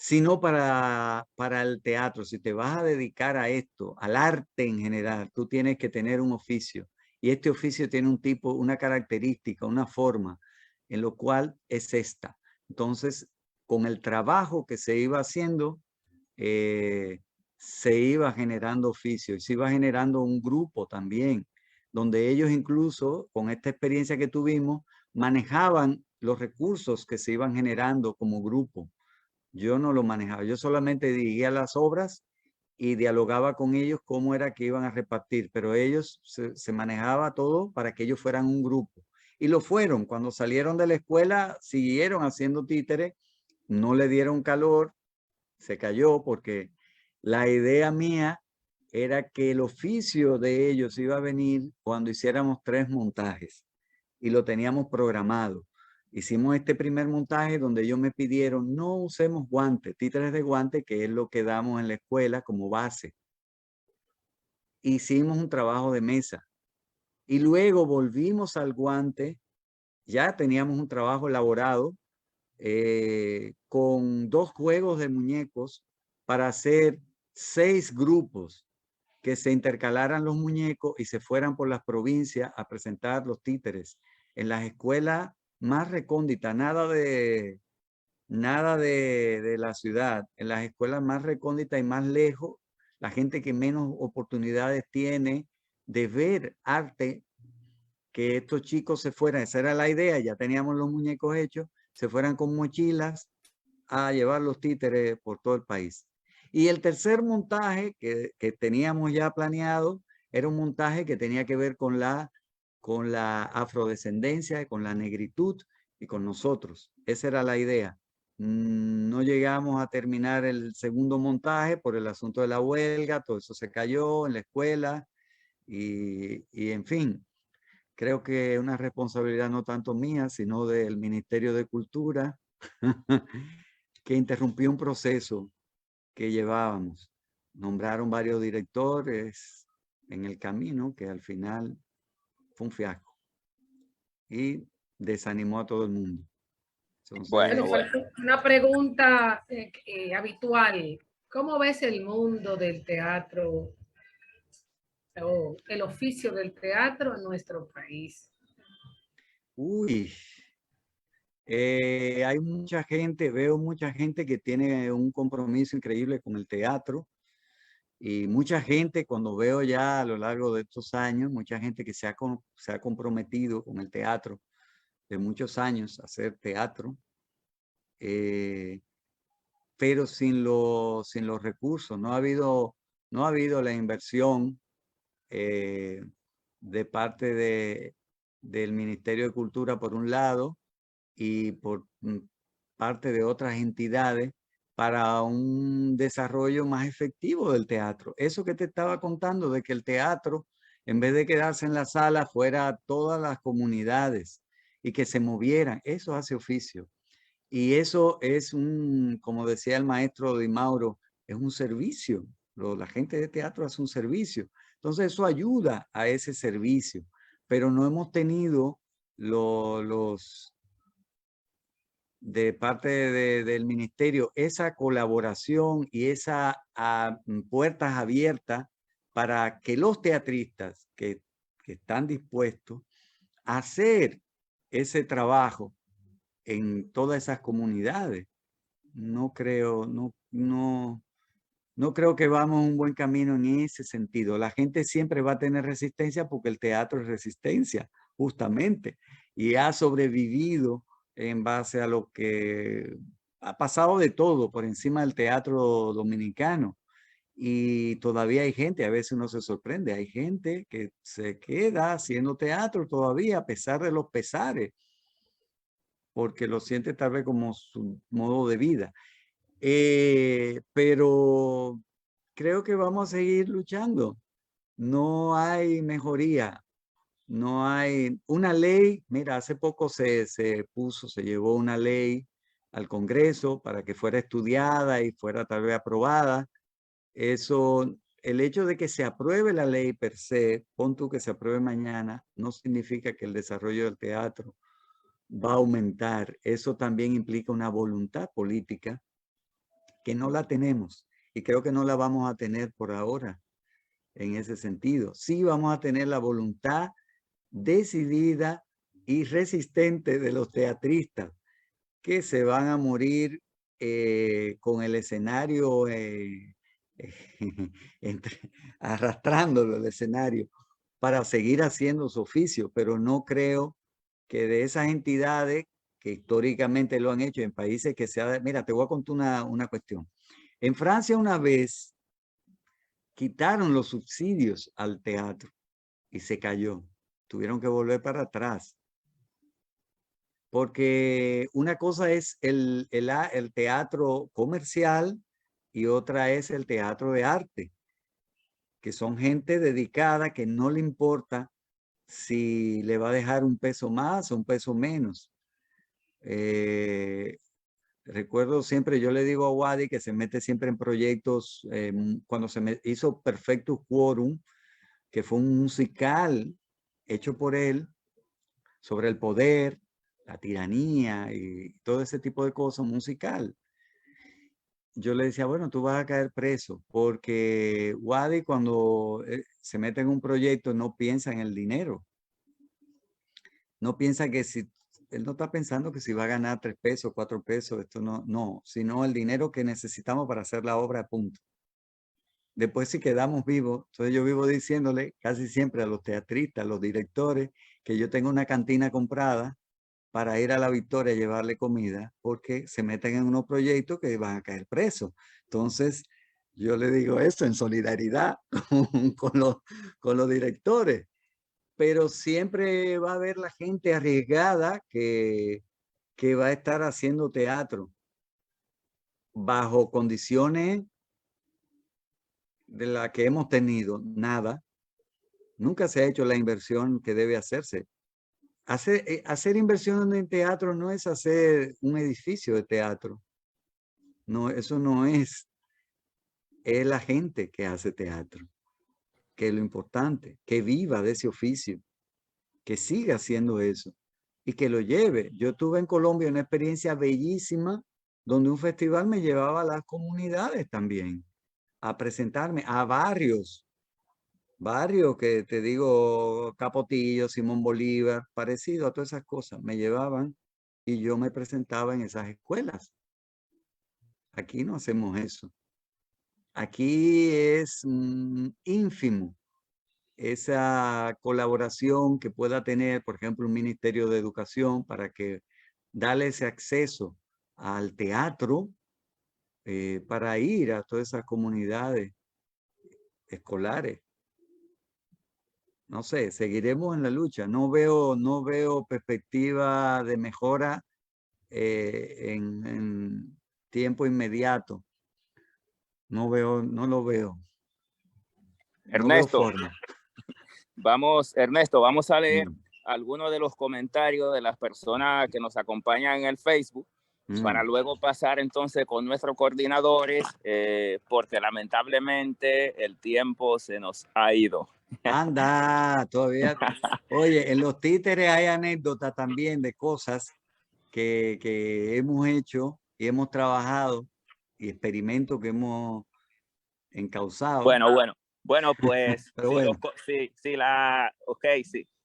sino para el teatro. Si te vas a dedicar a esto, al arte en general, tú tienes que tener un oficio. Y este oficio tiene un tipo, una característica, una forma, en lo cual es esta. Entonces, con el trabajo que se iba haciendo, se iba generando oficio y se iba generando un grupo también, donde ellos incluso, con esta experiencia que tuvimos, manejaban los recursos que se iban generando como grupo. Yo no lo manejaba, yo solamente dirigía las obras y dialogaba con ellos cómo era que iban a repartir, pero ellos se manejaba todo para que ellos fueran un grupo. Y lo fueron, cuando salieron de la escuela, siguieron haciendo títeres, no le dieron calor, se cayó porque la idea mía era que el oficio de ellos iba a venir cuando hiciéramos 3 montajes y lo teníamos programado. Hicimos este primer montaje donde ellos me pidieron no usemos guantes, títeres de guante, que es lo que damos en la escuela como base. Hicimos un trabajo de mesa y luego volvimos al guante. Ya teníamos un trabajo elaborado con 2 juegos de muñecos para hacer 6 grupos que se intercalaran los muñecos y se fueran por las provincias a presentar los títeres en las escuelas más recónditas, nada de la ciudad, en las escuelas más recónditas y más lejos, la gente que menos oportunidades tiene de ver arte, que estos chicos se fueran, esa era la idea, ya teníamos los muñecos hechos, se fueran con mochilas a llevar los títeres por todo el país. Y el tercer montaje que teníamos ya planeado era un montaje que tenía que ver con la afrodescendencia, con la negritud y con nosotros. Esa era la idea. No llegamos a terminar el segundo montaje por el asunto de la huelga, todo eso se cayó en la escuela y en fin, creo que es una responsabilidad no tanto mía, sino del Ministerio de Cultura, que interrumpió un proceso que llevábamos. Nombraron varios directores en el camino que al final fue un fiasco y desanimó a todo el mundo. Entonces, Bueno. una pregunta habitual. ¿Cómo ves el mundo del teatro o el oficio del teatro en nuestro país? Uy, hay mucha gente, veo mucha gente que tiene un compromiso increíble con el teatro y mucha gente, cuando veo ya a lo largo de estos años, mucha gente que se ha comprometido con el teatro de muchos años, a hacer teatro, pero sin los recursos. No ha habido la inversión de parte del Ministerio de Cultura por un lado y por parte de otras entidades para un desarrollo más efectivo del teatro. Eso que te estaba contando de que el teatro, en vez de quedarse en la sala, fuera a todas las comunidades y que se movieran, eso hace oficio. Y eso es como decía el maestro Di Mauro, es un servicio. La gente de teatro hace un servicio. Entonces eso ayuda a ese servicio, pero no hemos tenido de parte del ministerio esa colaboración y esa puertas abiertas para que los teatristas que están dispuestos a hacer ese trabajo en todas esas comunidades. No creo que vamos un buen camino en ese sentido. La gente siempre va a tener resistencia porque el teatro es resistencia, justamente, y ha sobrevivido en base a lo que ha pasado de todo por encima del teatro dominicano. Y todavía hay gente, a veces uno se sorprende, hay gente que se queda haciendo teatro todavía a pesar de los pesares, porque lo siente tal vez como su modo de vida. Pero creo que vamos a seguir luchando. No hay mejoría, no hay una ley. Mira, hace poco se llevó una ley al Congreso para que fuera estudiada y fuera tal vez aprobada. Eso, el hecho de que se apruebe la ley per se, pon tú que se apruebe mañana, no significa que el desarrollo del teatro va a aumentar. Eso también implica una voluntad política que no la tenemos y creo que no la vamos a tener por ahora en ese sentido. Sí vamos a tener la voluntad decidida y resistente de los teatristas que se van a morir con el escenario arrastrándolo el escenario para seguir haciendo su oficio, pero no creo que de esas entidades que históricamente lo han hecho en países que se ha... Mira, te voy a contar una cuestión. En Francia una vez quitaron los subsidios al teatro y se cayó. Tuvieron que volver para atrás. Porque una cosa es el teatro comercial y otra es el teatro de arte, que son gente dedicada que no le importa si le va a dejar un peso más o un peso menos. Recuerdo siempre, yo le digo a Wadi que se mete siempre en proyectos, cuando se hizo Perfectus Quorum, que fue un musical hecho por él sobre el poder, la tiranía y todo ese tipo de cosas, musical. Yo le decía, bueno, tú vas a caer preso, porque Wadi cuando se mete en un proyecto no piensa en el dinero. No piensa que si, él no está pensando que si va a ganar 3 pesos, 4 pesos, esto no, sino el dinero que necesitamos para hacer la obra a punto. Después si quedamos vivos, entonces yo vivo diciéndole casi siempre a los teatristas, a los directores, que yo tengo una cantina comprada para ir a la Victoria a llevarle comida, porque se meten en unos proyectos que van a caer presos. Entonces, yo le digo eso en solidaridad con los directores, pero siempre va a haber la gente arriesgada que va a estar haciendo teatro bajo condiciones de las que hemos tenido, nada. Nunca se ha hecho la inversión que debe hacerse. Hacer inversión en teatro no es hacer un edificio de teatro. No, eso no es. Es la gente que hace teatro, que es lo importante, que viva de ese oficio, que siga haciendo eso y que lo lleve. Yo tuve en Colombia una experiencia bellísima donde un festival me llevaba a las comunidades también a presentarme a barrios que te digo, Capotillo, Simón Bolívar, parecido a todas esas cosas, me llevaban y yo me presentaba en esas escuelas. Aquí no hacemos eso. Aquí es ínfimo esa colaboración que pueda tener, por ejemplo, un Ministerio de Educación para que darle ese acceso al teatro para ir a todas esas comunidades escolares. No sé, seguiremos en la lucha. No veo perspectiva de mejora en tiempo inmediato. No lo veo. No veo Ernesto, forma. Ernesto, vamos a leer algunos de los comentarios de las personas que nos acompañan en el Facebook para luego pasar entonces con nuestros coordinadores, porque lamentablemente el tiempo se nos ha ido. Anda, todavía. Oye, en los títeres hay anécdotas también de cosas que hemos hecho y hemos trabajado y experimentos que hemos encauzado. Bueno, pues pero bueno.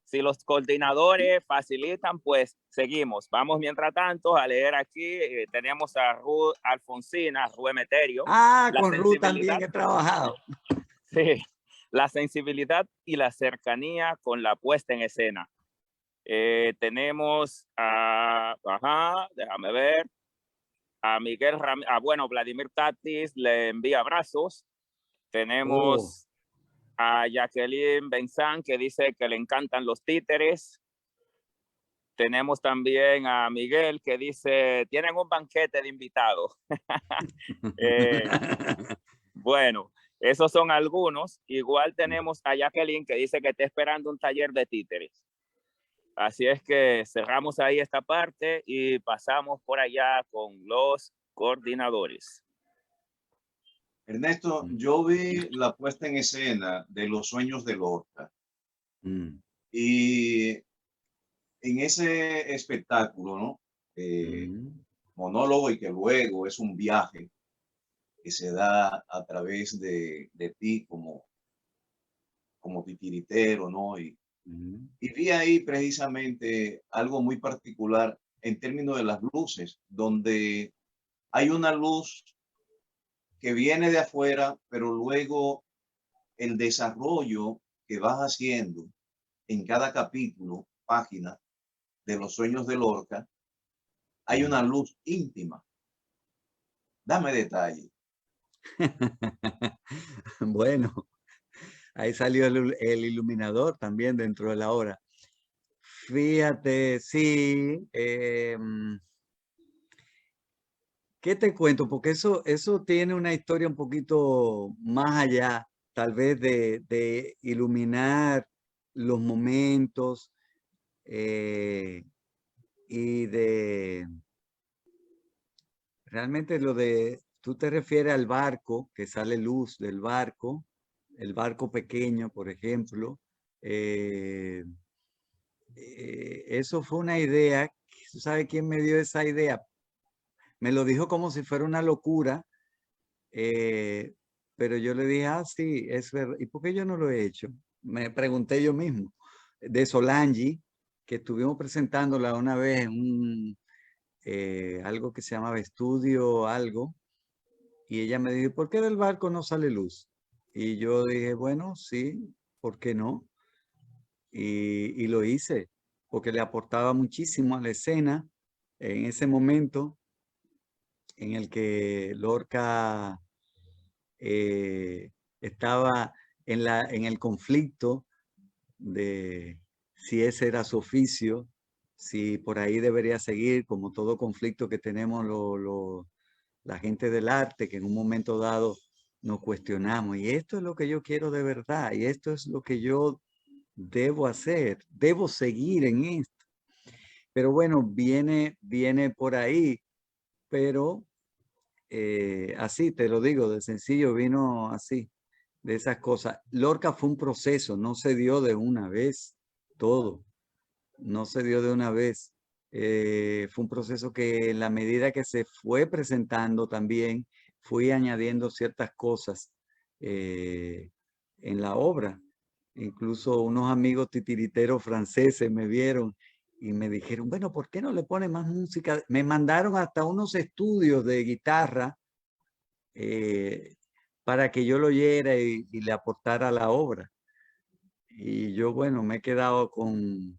Si los coordinadores facilitan, pues seguimos. Vamos mientras tanto a leer aquí. Tenemos a Ruth Alfonsina, Ruth Emeterio. Con Ruth también he trabajado. Sí, la sensibilidad y la cercanía con la puesta en escena. Tenemos déjame ver, a Miguel Ramírez, Vladimir Tatis le envía abrazos. Tenemos a Jacqueline Benzán, que dice que le encantan los títeres. Tenemos también a Miguel, que dice, tienen un banquete de invitados. Bueno, esos son algunos. Igual tenemos a Jacqueline, que dice que está esperando un taller de títeres. Así es que cerramos ahí esta parte y pasamos por allá con los coordinadores. Ernesto, yo vi la puesta en escena de Los Sueños de Lorca. Y en ese espectáculo, ¿no? Monólogo y que luego es un viaje. que se da a través de ti como titiritero, ¿no? Y vi ahí precisamente algo muy particular en términos de las luces, donde hay una luz que viene de afuera, pero luego el desarrollo que vas haciendo en cada capítulo, página de los sueños de Lorca, hay una luz íntima. Dame detalle. Bueno, ahí salió el iluminador también dentro de la obra. Fíjate, sí. ¿Qué te cuento? Porque eso tiene una historia un poquito más allá, tal vez de iluminar los momentos y de realmente tú te refieres al barco, que sale luz del barco, el barco pequeño, por ejemplo. Eso fue una idea. ¿Tú sabes quién me dio esa idea? Me lo dijo como si fuera una locura, pero yo le dije, ah, sí, es verdad. ¿Y por qué yo no lo he hecho? Me pregunté yo mismo. De Solange, que estuvimos presentándola una vez en algo que se llamaba Estudio Algo, y ella me dijo, ¿por qué del barco no sale luz? Y yo dije, bueno, sí, ¿por qué no? Y lo hice, porque le aportaba muchísimo a la escena en ese momento en el que Lorca estaba en el conflicto de si ese era su oficio, si por ahí debería seguir, como todo conflicto que tenemos la gente del arte, que en un momento dado nos cuestionamos, y esto es lo que yo quiero de verdad, y esto es lo que yo debo hacer, debo seguir en esto. Pero bueno, viene por ahí, pero así te lo digo, de sencillo vino así, de esas cosas. Lorca fue un proceso, no se dio de una vez todo, no se dio de una vez. Fue un proceso que en la medida que se fue presentando también, fui añadiendo ciertas cosas en la obra. Incluso unos amigos titiriteros franceses me vieron y me dijeron, bueno, ¿por qué no le pone más música? Me mandaron hasta unos estudios de guitarra para que yo lo oyera y le aportara a la obra. Y yo, bueno, me he quedado con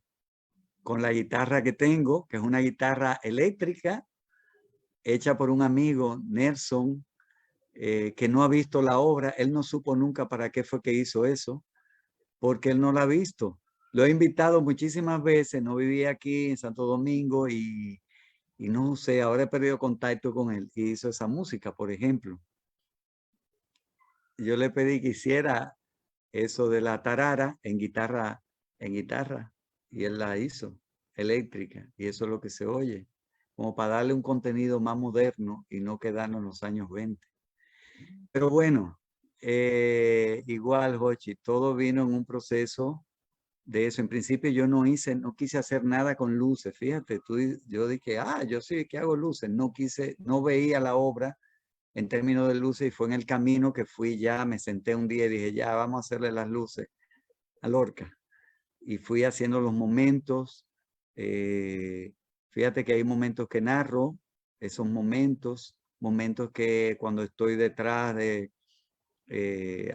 la guitarra que tengo, que es una guitarra eléctrica, hecha por un amigo, Nelson, que no ha visto la obra. Él no supo nunca para qué fue que hizo eso, porque él no la ha visto. Lo he invitado muchísimas veces, no vivía aquí en Santo Domingo y no sé, ahora he perdido contacto con él y hizo esa música, por ejemplo. Yo le pedí que hiciera eso de la tarara en guitarra, y él la hizo eléctrica, y eso es lo que se oye, como para darle un contenido más moderno y no quedarnos en los años 20. Pero bueno, igual, Jochi, todo vino en un proceso de eso. En principio yo no quise hacer nada con luces, fíjate, yo dije, yo sí que hago luces, no veía la obra en términos de luces, y fue en el camino que me senté un día y dije, ya, vamos a hacerle las luces a Lorca. Y fui haciendo los momentos. Fíjate que hay momentos que narro, esos momentos que cuando estoy detrás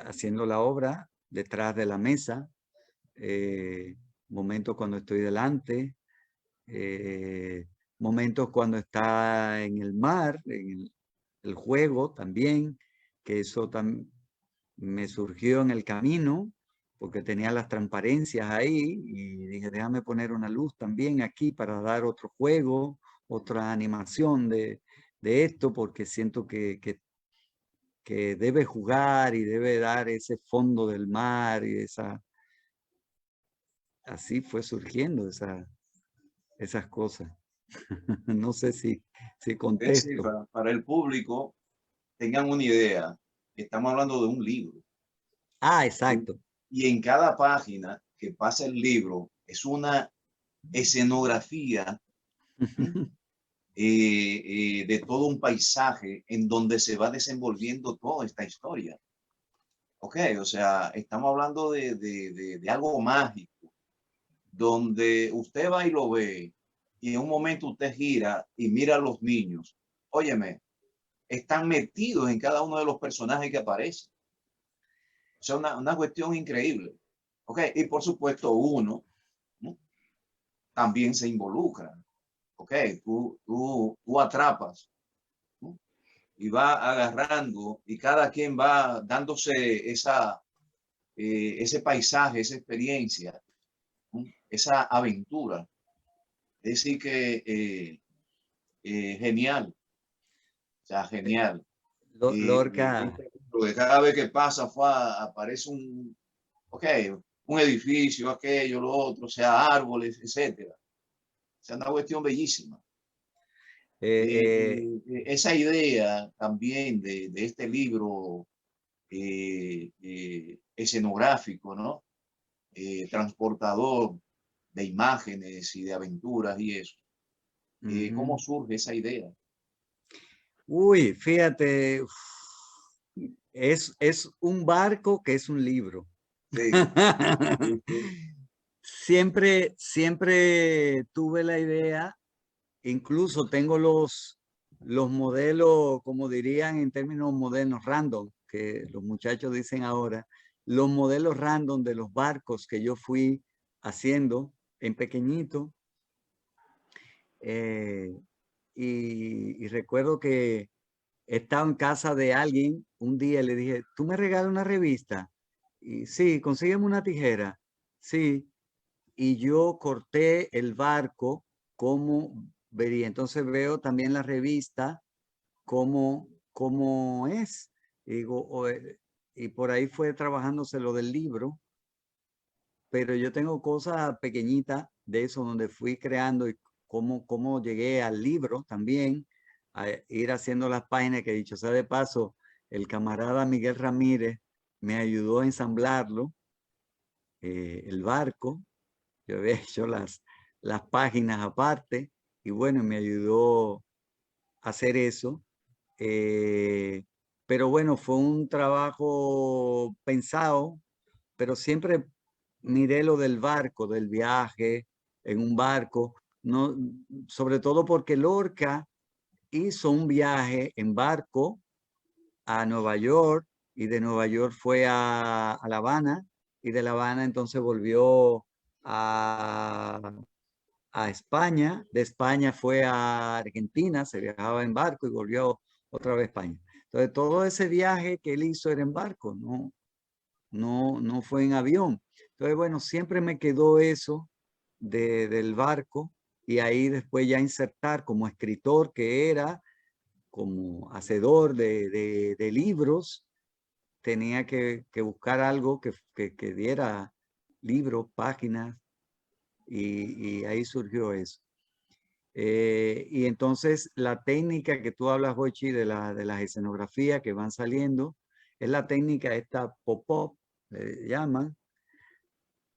haciendo la obra, detrás de la mesa, momentos cuando estoy delante, momentos cuando está en el mar, en el juego también, que eso me surgió en el camino, porque tenía las transparencias ahí y dije, déjame poner una luz también aquí para dar otro juego, otra animación de esto, porque siento que debe jugar y debe dar ese fondo del mar y así fue surgiendo esas cosas. No sé si Es decir, contesto. para el público, tengan una idea, estamos hablando de un libro. Exacto. Y en cada página que pasa el libro es una escenografía de todo un paisaje en donde se va desenvolviendo toda esta historia. Ok, o sea, estamos hablando de algo mágico, donde usted va y lo ve, y en un momento usted gira y mira a los niños. Óyeme, están metidos en cada uno de los personajes que aparecen. O sea, una cuestión increíble. Ok, y por supuesto uno, ¿no?, también se involucra. Ok, tú atrapas, ¿no?, y va agarrando, y cada quien va dándose ese paisaje, esa experiencia, ¿no?, esa aventura. Es decir que genial, o sea, genial. Lorca, Porque cada vez que pasa aparece un edificio, aquello, lo otro, o sea, árboles, etcétera. O sea, una cuestión bellísima. Esa idea también de este libro escenográfico, ¿no? Transportador de imágenes y de aventuras y eso. ¿Cómo surge esa idea? uy, fíjate, es un barco que es un libro. Sí, sí, sí. Siempre tuve la idea, incluso tengo los modelos, como dirían en términos modernos, random, que los muchachos dicen ahora, los modelos random de los barcos que yo fui haciendo en pequeñito. Y recuerdo que estaba en casa de alguien un día y le dije, ¿tú me regalas una revista? Y sí, consígueme una tijera. Sí. Y yo corté el barco como vería. Entonces veo también la revista cómo es. Y digo, y por ahí fue trabajándose lo del libro. Pero yo tengo cosas pequeñitas de eso donde fui creando y cómo llegué al libro también, a ir haciendo las páginas que, dicho sea de paso, el camarada Miguel Ramírez me ayudó a ensamblarlo, el barco. Yo había hecho las páginas aparte y bueno, me ayudó a hacer eso. Pero bueno, fue un trabajo pensado, pero siempre miré lo del barco, del viaje en un barco, no, sobre todo porque Lorca hizo un viaje en barco a Nueva York y de Nueva York fue a La Habana y de La Habana entonces volvió a España, de España fue a Argentina, se viajaba en barco y volvió otra vez a España. Entonces todo ese viaje que él hizo era en barco, no fue en avión. Entonces, bueno, siempre me quedó eso del barco y ahí después ya insertar como escritor que era, como hacedor de libros, tenía que buscar algo que diera libros, páginas y ahí surgió eso. Y entonces la técnica que tú hablas, Jochi, de las escenografías que van saliendo, es la técnica esta pop-up, le llaman,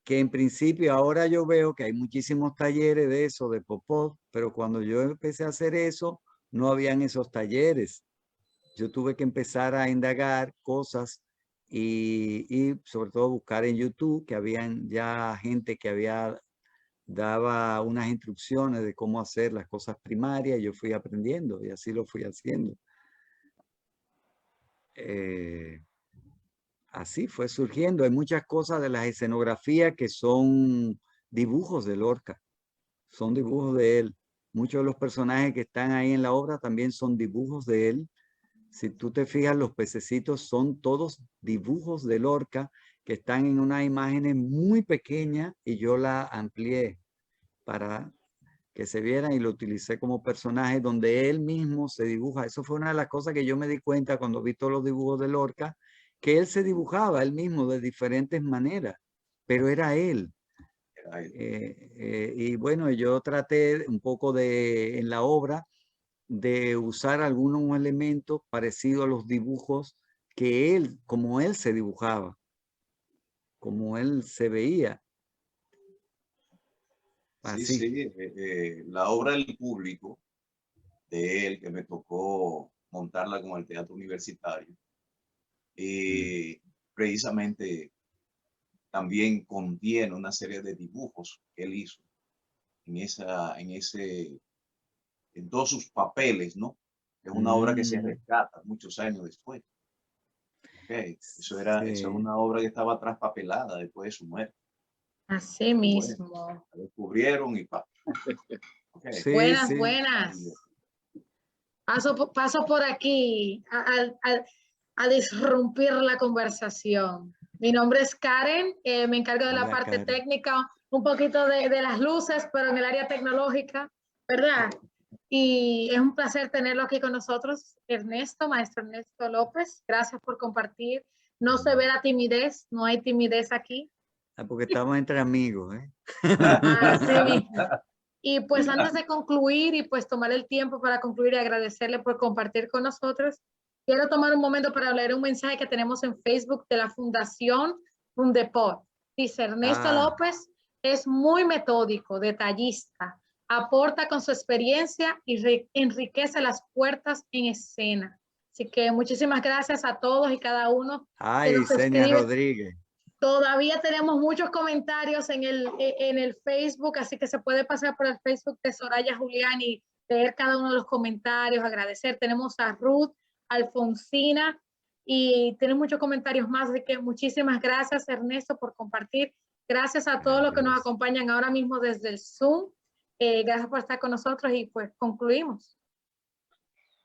que en principio ahora yo veo que hay muchísimos talleres de eso, de pop-up, pero cuando yo empecé a hacer eso, no habían esos talleres. Yo tuve que empezar a indagar cosas y sobre todo buscar en YouTube, que habían ya gente que daba unas instrucciones de cómo hacer las cosas primarias. Yo fui aprendiendo y así lo fui haciendo. Así fue surgiendo. Hay muchas cosas de las escenografías que son dibujos de Lorca, son dibujos de él. Muchos de los personajes que están ahí en la obra también son dibujos de él. Si tú te fijas, los pececitos son todos dibujos de Lorca que están en unas imágenes muy pequeñas y yo la amplié para que se vieran y lo utilicé como personaje donde él mismo se dibuja. Eso fue una de las cosas que yo me di cuenta cuando vi todos los dibujos de Lorca, que él se dibujaba él mismo de diferentes maneras, pero era él. Y bueno, yo traté un poco en la obra de usar algunos elementos parecidos a los dibujos que él, como él se dibujaba, como él se veía. Sí, Así. sí, la obra del público de él, que me tocó montarla con el Teatro Universitario. Precisamente también contiene una serie de dibujos que él hizo en todos sus papeles, ¿no? Es una obra que se rescata muchos años después. Okay. Eso es una obra que estaba traspapelada después de su muerte. Así mismo. Bueno, la descubrieron y okay. Sí, buenas. Paso por aquí a disrumpir la conversación. Mi nombre es Karen, me encargo de la parte técnica, un poquito de las luces, pero en el área tecnológica, ¿verdad? Y es un placer tenerlo aquí con nosotros, Ernesto, maestro Ernesto López. Gracias por compartir. No se ve la timidez, no hay timidez aquí. Porque estamos entre amigos, ¿eh? Así mismo. Y pues antes de concluir y pues tomar el tiempo para concluir y agradecerle por compartir con nosotros, quiero tomar un momento para leer un mensaje que tenemos en Facebook de la Fundación Fundepod. Dice, Ernesto López es muy metódico, detallista, aporta con su experiencia y enriquece las puertas en escena. Así que muchísimas gracias a todos y cada uno. Ay, Senia Rodríguez. Todavía tenemos muchos comentarios en el Facebook, así que se puede pasar por el Facebook de Soraya Julián y leer cada uno de los comentarios, agradecer. Tenemos a Ruth, Alfonsina y tenemos muchos comentarios más, así que muchísimas gracias, Ernesto, por compartir. Gracias a todos los que nos acompañan ahora mismo desde el Zoom. Gracias por estar con nosotros y pues concluimos.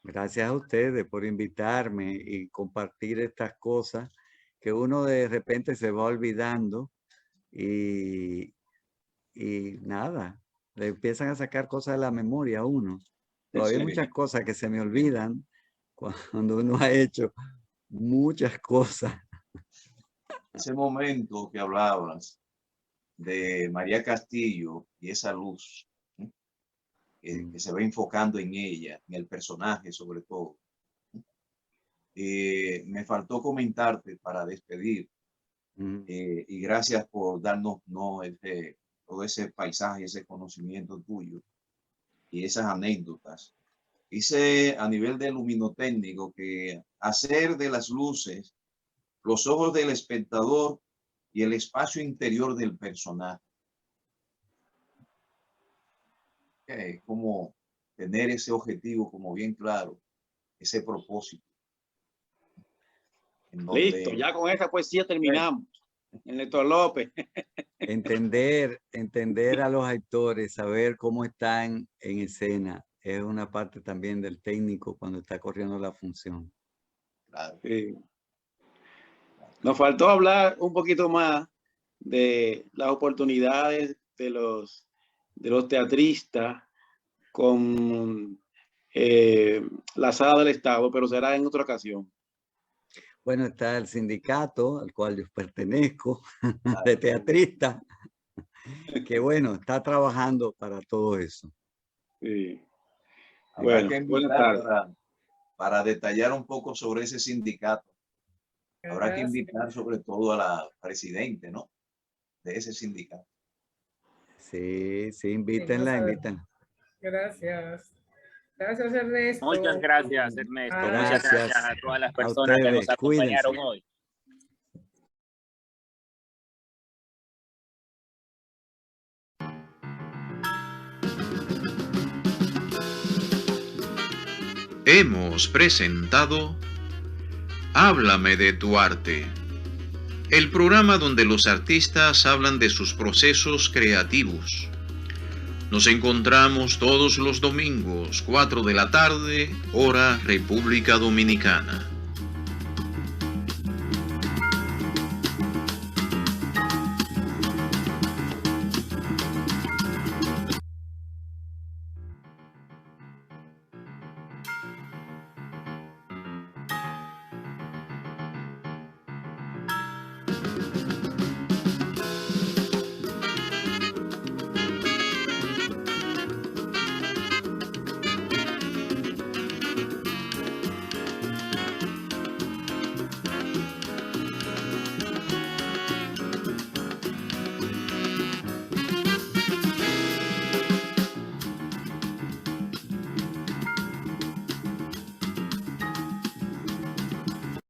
Gracias a ustedes por invitarme y compartir estas cosas que uno de repente se va olvidando y nada, le empiezan a sacar cosas de la memoria a uno. Pero hay muchas cosas que se me olvidan cuando uno ha hecho muchas cosas. Ese momento que hablabas de María Castillo y esa luz que se va enfocando en ella, en el personaje sobre todo. Me faltó comentarte para despedir y gracias por darnos todo ese paisaje, ese conocimiento tuyo y esas anécdotas. Hice a nivel de luminotécnico que hacer de las luces los ojos del espectador y el espacio interior del personaje. Como tener ese objetivo como bien claro, ese propósito. Listo, ya con esta poesía terminamos. Ernesto López. Entender a los actores, saber cómo están en escena, es una parte también del técnico cuando está corriendo la función. Claro. Sí. Nos faltó hablar un poquito más de las oportunidades de los teatristas con la sala del Estado, pero será en otra ocasión. Bueno, está el sindicato al cual yo pertenezco, de teatristas, que bueno, está trabajando para todo eso. Sí. Bueno, que invitar para detallar un poco sobre ese sindicato. Habrá que invitar sobre todo a la presidente, ¿no? De ese sindicato. Sí, invítenla, invítenla. Gracias. Gracias, Ernesto. Muchas gracias, Ernesto. Gracias. Muchas gracias a todas las personas que nos acompañaron hoy. Hemos presentado Háblame de tu arte, el programa donde los artistas hablan de sus procesos creativos. Nos encontramos todos los domingos, 4 de la tarde, hora República Dominicana.